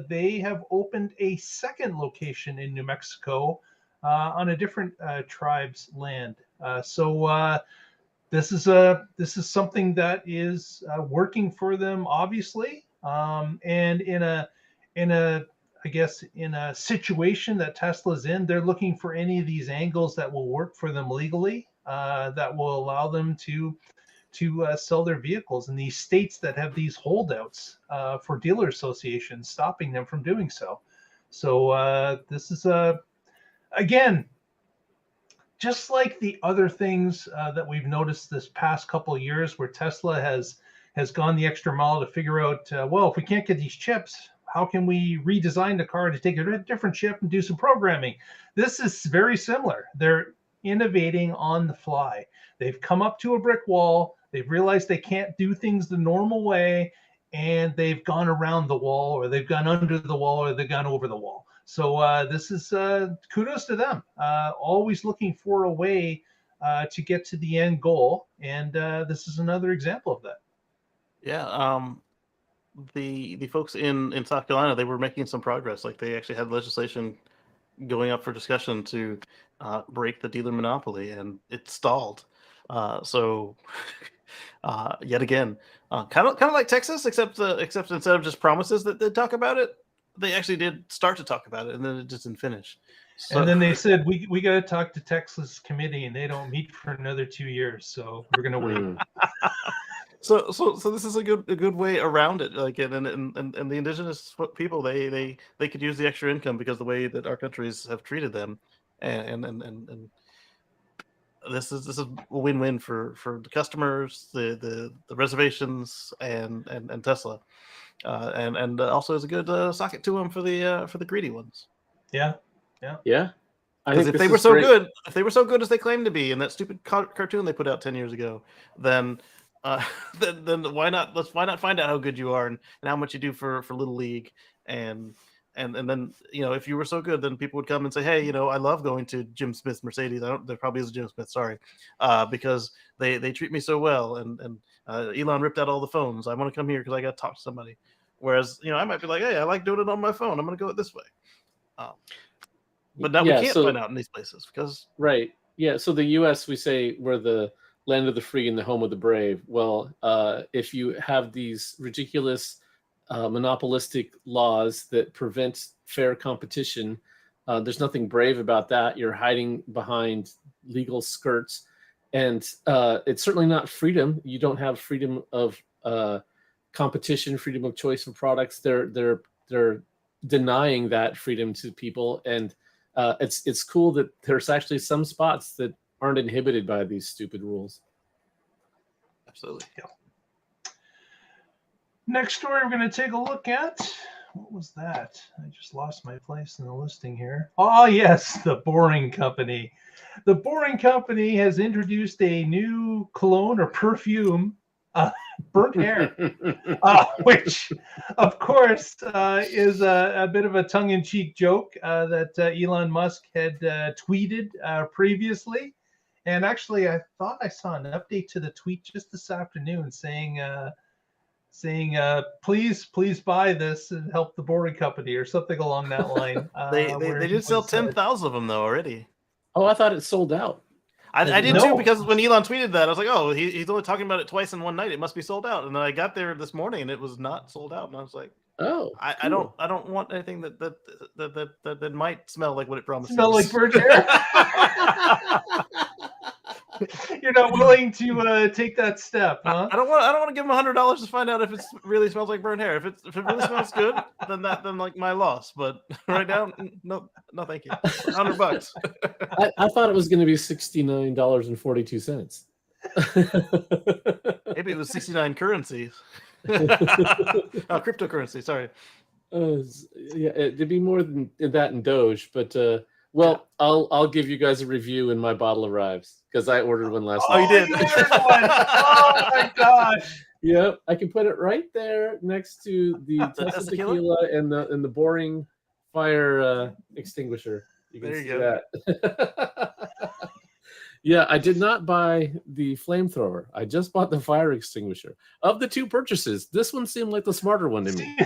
they have opened a second location in New Mexico on a different tribe's land. So this is something that is working for them, obviously, and in a I guess in a situation that Tesla's in, they're looking for any of these angles that will work for them legally, that will allow them to sell their vehicles in these states that have these holdouts for dealer associations, stopping them from doing so. So this is again, just like the other things that we've noticed this past couple of years, where Tesla has gone the extra mile to figure out, well, if we can't get these chips, how can we redesign the car to take a different chip and do some programming? This is very similar. They're innovating on the fly. They've come up to a brick wall. They've realized they can't do things the normal way, and they've gone around the wall, or they've gone under the wall, or they've gone over the wall. So this is kudos to them. Always looking for a way to get to the end goal, and this is another example of that. Yeah. The folks in South Carolina, they were making some progress. Like, they actually had legislation going up for discussion to break the dealer monopoly, and it stalled. So yet again, kind of like Texas, except instead of just promises that they talk about it, they actually did start to talk about it, and then it just didn't finish. So, and then they said we got to talk to Texas committee, and they don't meet for another 2 years, so we're gonna wait. So this is a good way around it. Like, and the indigenous people, they could use the extra income because the way that our countries have treated them, and this is a win-win for the customers, the reservations, and Tesla, and also is a good socket to them for the greedy ones. Yeah. Because if they were so good, as they claim to be in that stupid cartoon they put out 10 years ago, then why not find out how good you are and how much you do for Little League, and then if you were so good, then people would come and say, hey, I love going to Jim Smith's Mercedes. There probably is a Jim Smith, sorry, because they treat me so well, and Elon ripped out all the phones. I want to come here because I got to talk to somebody. Whereas I might be like, hey, I like doing it on my phone. I'm going to go it this way. But now we can't find out in these places because So the U.S., we say we're the land of the free and the home of the brave. Well, if you have these ridiculous monopolistic laws that prevent fair competition, there's nothing brave about that. You're hiding behind legal skirts, and it's certainly not freedom. You don't have freedom of competition, freedom of choice of products. They're denying that freedom to people, and it's cool that there's actually some spots that aren't inhibited by these stupid rules. Absolutely. Yeah. Next story we're going to take a look at. What was that? I just lost my place in the listing here. Oh, yes, the Boring Company. The Boring Company has introduced a new cologne or perfume, burnt hair, which, of course, is a bit of a tongue-in-cheek joke that Elon Musk had tweeted previously. And actually, I thought I saw an update to the tweet just this afternoon saying, please buy this and help the Boring Company or something along that line. They did sell 10,000 of them, though, already. Oh, I thought it sold out. I did too, because when Elon tweeted that, I was like, oh, he's only talking about it twice in one night. It must be sold out. And then I got there this morning and it was not sold out. And I was like, oh, I don't want anything that might smell like what it promises. Smell like burnt hair. You're not willing to take that step, huh? I don't want to give him $100 to find out if it really smells like burnt hair. If it really smells good, then like my loss. But right now, no, thank you. $100. I thought it was going to be $69.42. Maybe it was 69 currencies. Cryptocurrency. Sorry. Yeah, it'd be more than that in Doge, but well, I'll give you guys a review when my bottle arrives because I ordered one last night. Oh, you did? You ordered one. Oh my gosh! Yep, I can put it right there next to the Tesla tequila and the Boring fire extinguisher. You can see that. Yeah, I did not buy the flamethrower. I just bought the fire extinguisher. Of the two purchases, this one seemed like the smarter one to me.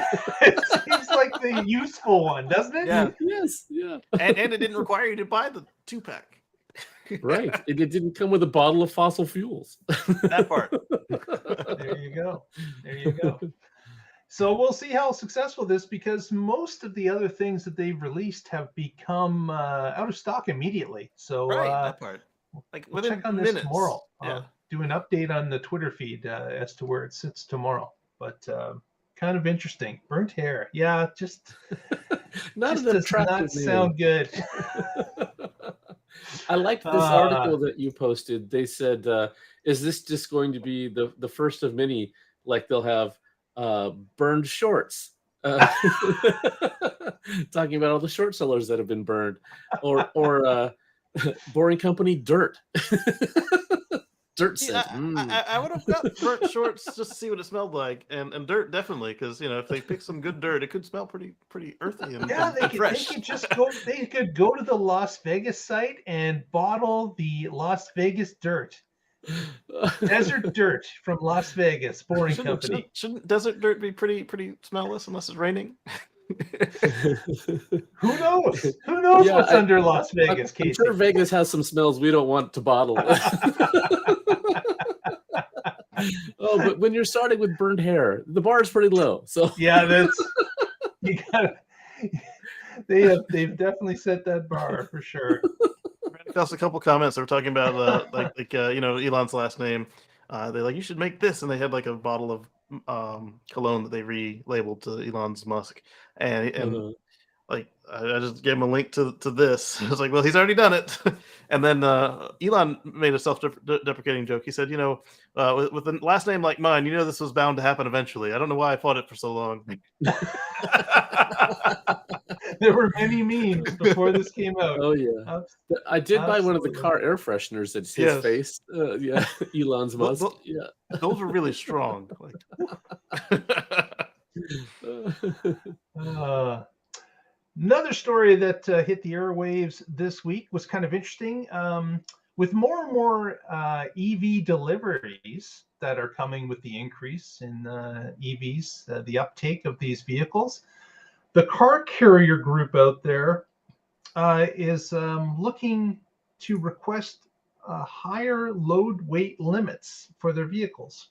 It seems like the useful one, doesn't it? Yeah. Yes. Yeah. And it didn't require you to buy the 2-pack. Right. It didn't come with a bottle of fossil fuels. That part. There you go. So we'll see how successful this, because most of the other things that they've released have become out of stock immediatdy. So that part. Like we'll within check on minutes. this tomorrow. Yeah. Do an update on the Twitter feed as to where it sits tomorrow. But kind of interesting. Burnt hair. Yeah, just does not sound good. I liked this article that you posted. They said, is this just going to be the first of many? Like they'll have burned shorts. Talking about all the short sellers that have been burned. Or Boring Company dirt. Dirt scent. I would have got burnt shorts just to see what it smelled like, and dirt definitely, because if they pick some good dirt, it could smell pretty earthy and fresh. They could go to the Las Vegas site and bottle the Las Vegas dirt. Desert dirt from Las Vegas, Boring Company. Shouldn't desert dirt be pretty smellless unless it's raining? Who knows? Who knows what's under Las Vegas, Casey? I'm sure Vegas has some smells we don't want to bottle. Oh, but when you're starting with burnt hair, the bar is pretty low. So yeah, you they've definitely set that bar for sure. Ran across a couple comments that were talking about Elon's last name. They're like, you should make this, and they had like a bottle of cologne that they relabeled to Elon's Musk, and Uh-huh. like I just gave him a link to this. I was like, well, he's already done it. And then Elon made a self-deprecating joke. He said, with a last name like mine, this was bound to happen eventually. I don't know why I fought it for so long. There were many memes before this came out. Oh yeah, I did buy one of the Absolutely. car air fresheners that's his Yes. face. Yeah, Elon's Musk. Yeah. Those were really strong. Another story that hit the airwaves this week was kind of interesting. With more and more EV deliveries that are coming with the increase in EVs, the uptake of these vehicles, the car carrier group out there is looking to request higher load weight limits for their vehicles.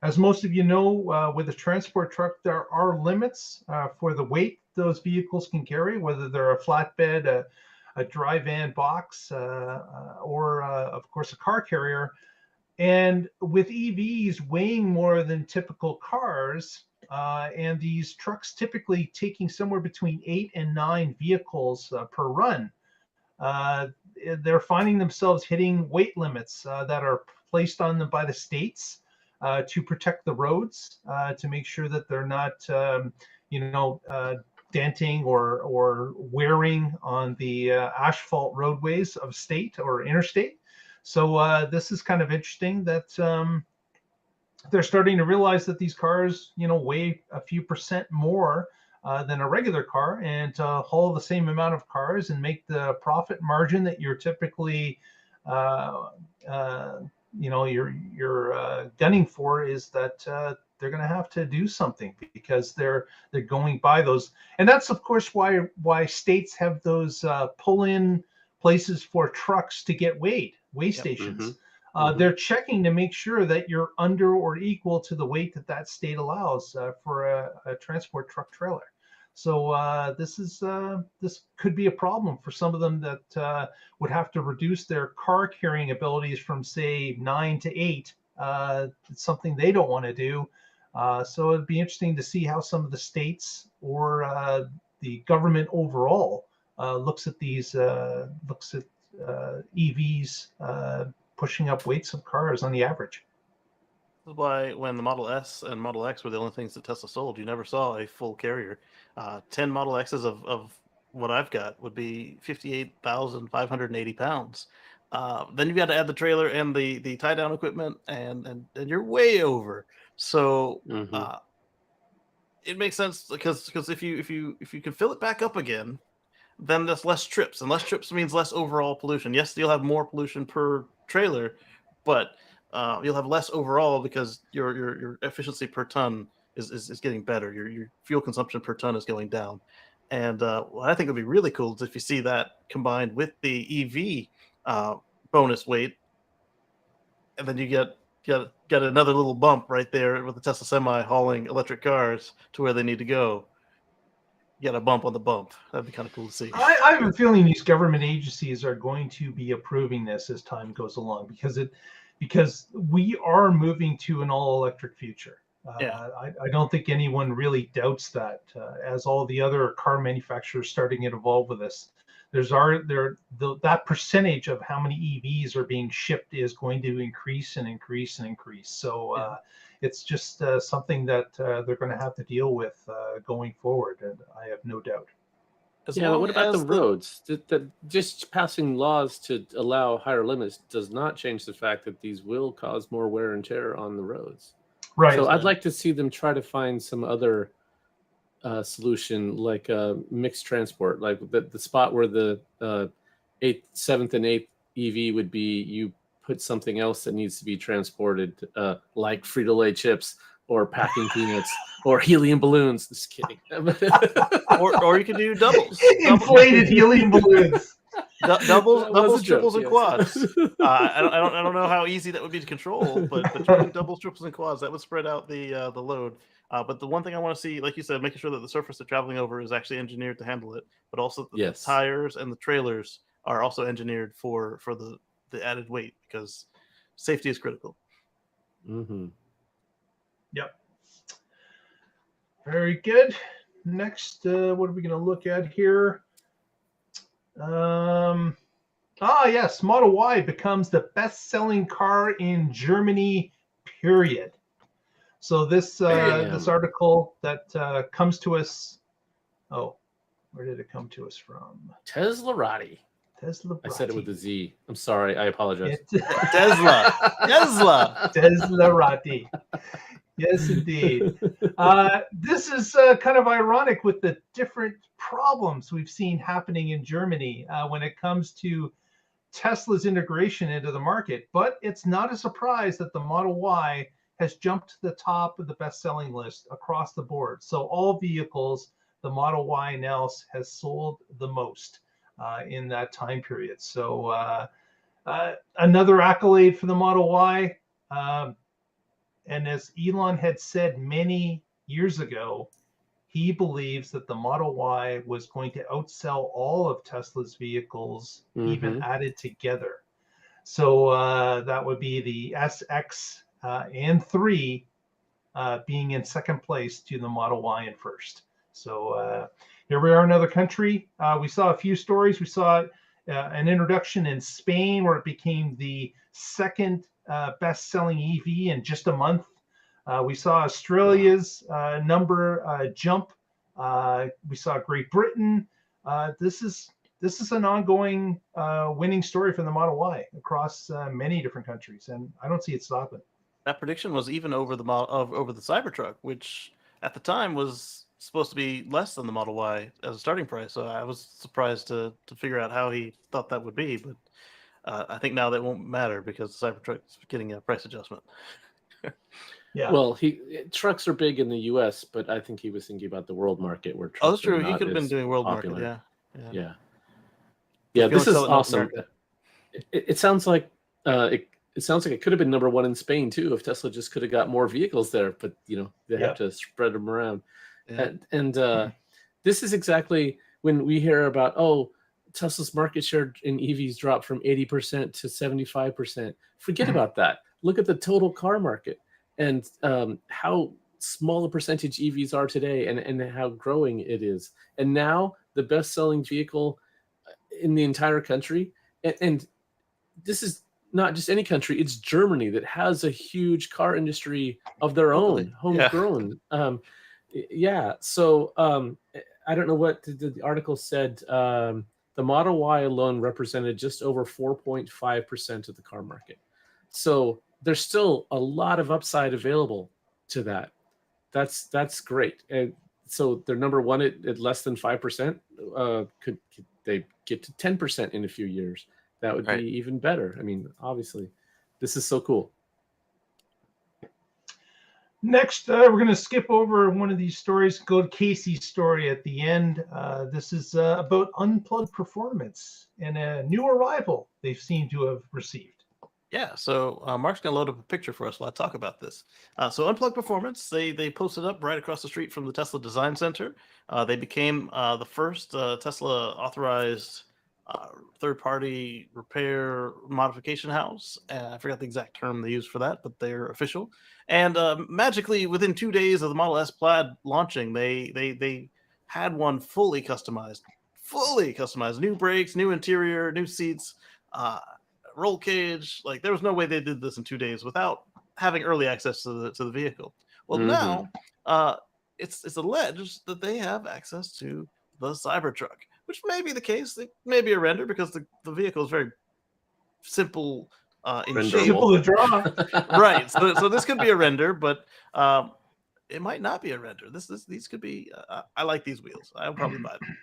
As most of you know, with a transport truck, there are limits for the weight those vehicles can carry, whether they're a flatbed, a dry van box, or of course a car carrier. And with EVs weighing more than typical cars, and these trucks typically taking somewhere between 8 and 9 vehicles per run, they're finding themselves hitting weight limits that are placed on them by the states to protect the roads, to make sure that they're not, denting or wearing on the asphalt roadways of state or interstate. So this is kind of interesting that they're starting to realize that these cars, weigh a few percent more than a regular car, and haul the same amount of cars and make the profit margin that you're typically, you're gunning for, is that they're going to have to do something because they're going by those, and that's of course why states have those pull-in places for trucks to get weighed, weigh stations. They're checking to make sure that you're under or equal to the weight that state allows for a transport truck trailer. So this could be a problem for some of them that would have to reduce their car carrying abilities from say 9 to 8. It's something they don't want to do. So it'd be interesting to see how some of the states or the government overall looks at these, EVs pushing up weights of cars on the average. This is why when the Model S and Model X were the only things that Tesla sold, you never saw a full carrier. 10 Model X's of what I've got would be 58,580 pounds. Then you've got to add the trailer and the tie down equipment, and you're way over. So it makes sense because if you can fill it back up again, then there's less trips, and less trips means less overall pollution. Yes, you'll have more pollution per trailer, but you'll have less overall because your efficiency per ton is getting better. Your fuel consumption per ton is going down. And what I think would be really cool is if you see that combined with the EV bonus weight, and then you get another little bump right there with the Tesla Semi hauling electric cars to where they need to go. Get a bump on the bump. That'd be kind of cool to see. I have a feeling these government agencies are going to be approving this as time goes along because we are moving to an all-electric future. I don't think anyone really doubts that. As all the other car manufacturers starting to evolve with this, that percentage of how many EVs are being shipped is going to increase and increase and increase. So it's just something that they're going to have to deal with going forward, and I have no doubt. But what about the roads? Just passing laws to allow higher limits does not change the fact that these will cause more wear and tear on the roads. Right. So I'd like to see them try to find some other solution, like mixed transport, like the spot where the 7th and 8th EV would be, you put something else that needs to be transported, like Frito-Lay chips or packing peanuts or helium balloons. Just kidding. or you could do doubles. Inflated helium balloons. Doubles, triples, and yes. quads. I don't know how easy that would be to control, but you can doubles, triples, and quads. That would spread out the load. But the one thing I want to see, like you said, making sure that the surface they're traveling over is actually engineered to handle it, but also the tires and the trailers are also engineered for the added weight, because safety is critical. Mm-hmm. Yep. Very good. Next, what are we going to look at here? Yes, Model Y becomes the best-selling car in Germany, period. So this this article that comes to us, where did it come to us from? Teslarati. Teslarati. I said it with a Z. I'm sorry. I apologize. Teslarati. Teslarati. Yes, indeed. This is kind of ironic with the different problems we've seen happening in Germany when it comes to Tesla's integration into the market. But it's not a surprise that the Model Y has jumped to the top of the best-selling list across the board. So all vehicles, the Model Y now has sold the most in that time period. So another accolade for the Model Y. And as Elon had said many years ago, he believes that the Model Y was going to outsell all of Tesla's vehicles, even added together. So that would be the SX and 3 being in second place to the Model Y in first. So here we are in another country. We saw a few stories. We saw an introduction in Spain where it became the second best-selling EV in just a month. We saw Australia's number jump. We saw Great Britain. This is an ongoing winning story for the Model Y across many different countries, and I don't see it stopping. That prediction was even over the Cybertruck, which at the time was supposed to be less than the Model Y as a starting price. So I was surprised to figure out how he thought that would be. But I think now that won't matter because the Cybertruck is getting a price adjustment. Yeah. Well, trucks are big in the U.S., but I think he was thinking about the world market where trucks. Oh, that's true. He could have been doing world popular. market. Yeah. This is awesome. It sounds like it sounds like it could have been number one in Spain too if Tesla just could have got more vehicles there. But they have to spread them around. Yeah. And this is exactly when we hear about Tesla's market share in EVs dropped from 80% to 75%. Forget about that. Look at the total car market and how small a percentage EVs are today and how growing it is. And now the best-selling vehicle in the entire country, and this is not just any country, it's Germany that has a huge car industry of their own, homegrown. So I don't know what the article said. The Model Y alone represented just over 4.5% of the car market. So there's still a lot of upside available to that. That's great. And so they're number one at less than 5%. Could they get to 10% in a few years? That would be even better. I mean, obviously, this is so cool. Next, we're going to skip over one of these stories, go to Casey's story at the end. This is about Unplugged Performance and a new arrival they seem to have received. Yeah, so Mark's going to load up a picture for us while I talk about this. So Unplugged Performance, they posted up right across the street from the Tesla Design Center. They became the first Tesla authorized third-party repair modification house. I forgot the exact term they used for that, but they're official. And magically, within 2 days of the Model S Plaid launching, they had one fully customized, new brakes, new interior, new seats, roll cage. Like there was no way they did this in 2 days without having early access to the vehicle. Well, now it's alleged that they have access to the Cybertruck, which may be the case. It may be a render because the vehicle is very simple in shape. Simple to draw. Right. So this could be a render, but it might not be a render. These could be. I like these wheels. I'll probably buy them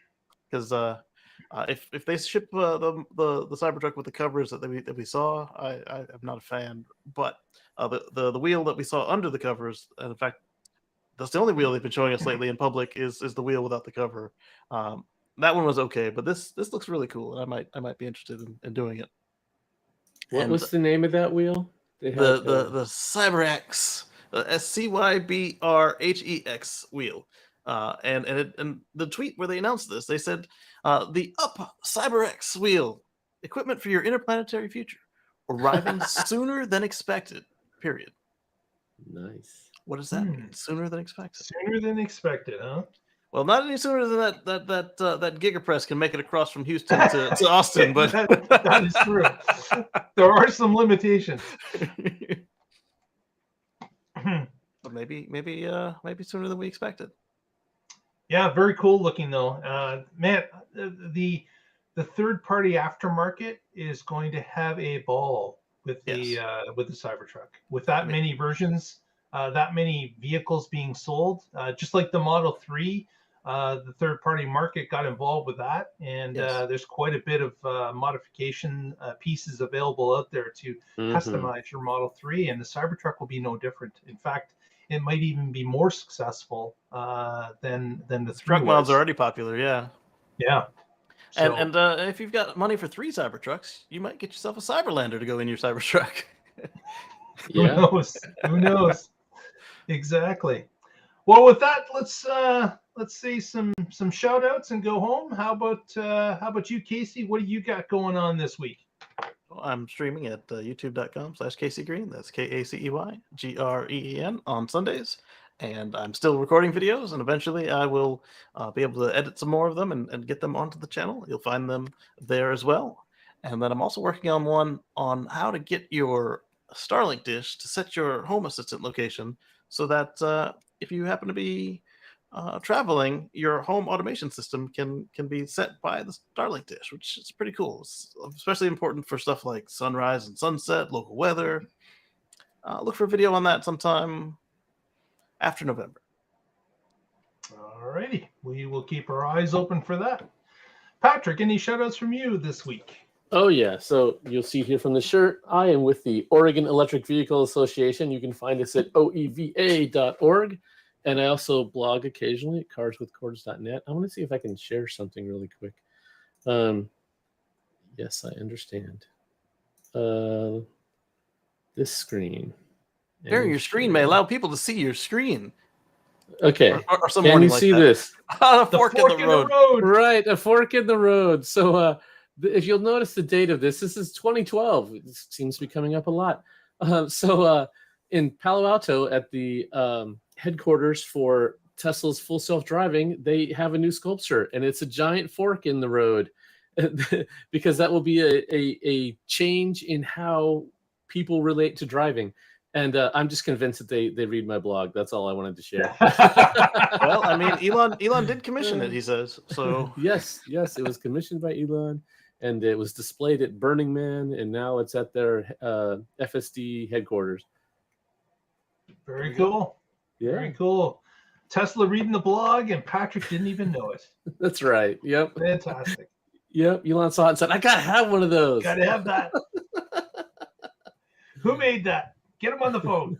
because if they ship the Cybertruck with the covers that we saw, I'm not a fan. But the wheel that we saw under the covers, and in fact, that's the only wheel they've been showing us lately in public is the wheel without the cover. That one was okay, but this looks really cool, and I might be interested in doing it. What was the name of that wheel? They had, The CyberX, the SCYBRHEX wheel. And the tweet where they announced this, they said, the Up CyberX wheel, equipment for your interplanetary future, arriving sooner than expected. Period. Nice. What does that mean? Sooner than expected. Sooner than expected, huh? Well, not any sooner than that GigaPress can make it across from Houston to Austin, but that is true. There are some limitations. But maybe sooner than we expected. Yeah, very cool looking though. Man, the third-party aftermarket is going to have a ball with the Cybertruck. With that many versions, that many vehicles being sold, just like the Model 3, the third-party market got involved with that, and there's quite a bit of modification pieces available out there to customize your Model 3, and the Cybertruck will be no different. In fact, it might even be more successful than the truck mods are already popular. Yeah. So, and if you've got money for 3 Cybertrucks, you might get yourself a Cyberlander to go in your Cybertruck. Who knows? Exactly. Well, with that, let's say some shout outs and go home. How about you, Casey? What do you got going on this week? Well, I'm streaming at youtube.com/CaseyGreen. That's KACEYGREEN on Sundays. And I'm still recording videos, and eventually I will be able to edit some more of them and get them onto the channel. You'll find them there as well. And then I'm also working on one on how to get your Starlink dish to set your Home Assistant location so that if you happen to be traveling, your home automation system can be set by the Starlink dish, which is pretty cool. It's especially important for stuff like sunrise and sunset, local weather. Look for a video on that sometime after November. All righty. We will keep our eyes open for that. Patrick, any shout outs from you this week? Oh, yeah. So you'll see here from the shirt, I am with the Oregon Electric Vehicle Association. You can find us at oeva.org. And I also blog occasionally at carswithcords.net. I want to see if I can share something really quick. Yes, I understand. This screen. Sharing your screen may allow people to see your screen. Okay. Or some can you like see that. this? A fork in the road. Right, a fork in the road. So if you'll notice the date of this is 2012. It seems to be coming up a lot. In Palo Alto at the headquarters for Tesla's full self-driving, they have a new sculpture, and it's a giant fork in the road because that will be a change in how people relate to driving. And I'm just convinced that they read my blog. That's all I wanted to share. Well, I mean, Elon did commission it, he says. So yes, it was commissioned by Elon, and it was displayed at Burning Man, and now it's at their FSD headquarters. Very cool. Yeah. Very cool. Tesla reading the blog, and Patrick didn't even know it. That's right. Yep. Fantastic. Yep. Elon saw it and said, I gotta have one of those. Gotta have that. Who made that? Get him on the phone.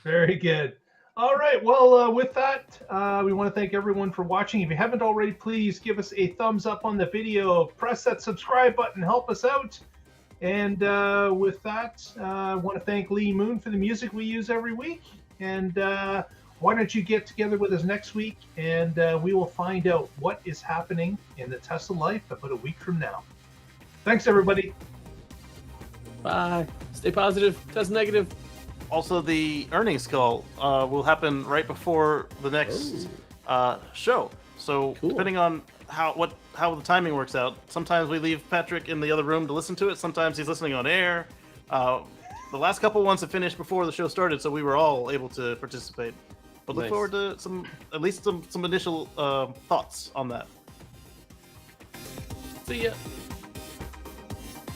Very good. All right. Well, with that, we want to thank everyone for watching. If you haven't already, please give us a thumbs up on the video. Press that subscribe button. Help us out. And with that, I want to thank Lee Moon for the music we use every week. And why don't you get together with us next week, and we will find out what is happening in the Tesla life about a week from now. Thanks, everybody. Bye. Stay positive. Test negative. Also, the earnings call will happen right before the next show. So cool. Depending on how the timing works out, sometimes we leave Patrick in the other room to listen to it. Sometimes he's listening on air. The last couple ones have finished before the show started, so we were all able to participate. But look forward to at least some initial thoughts on that. See ya.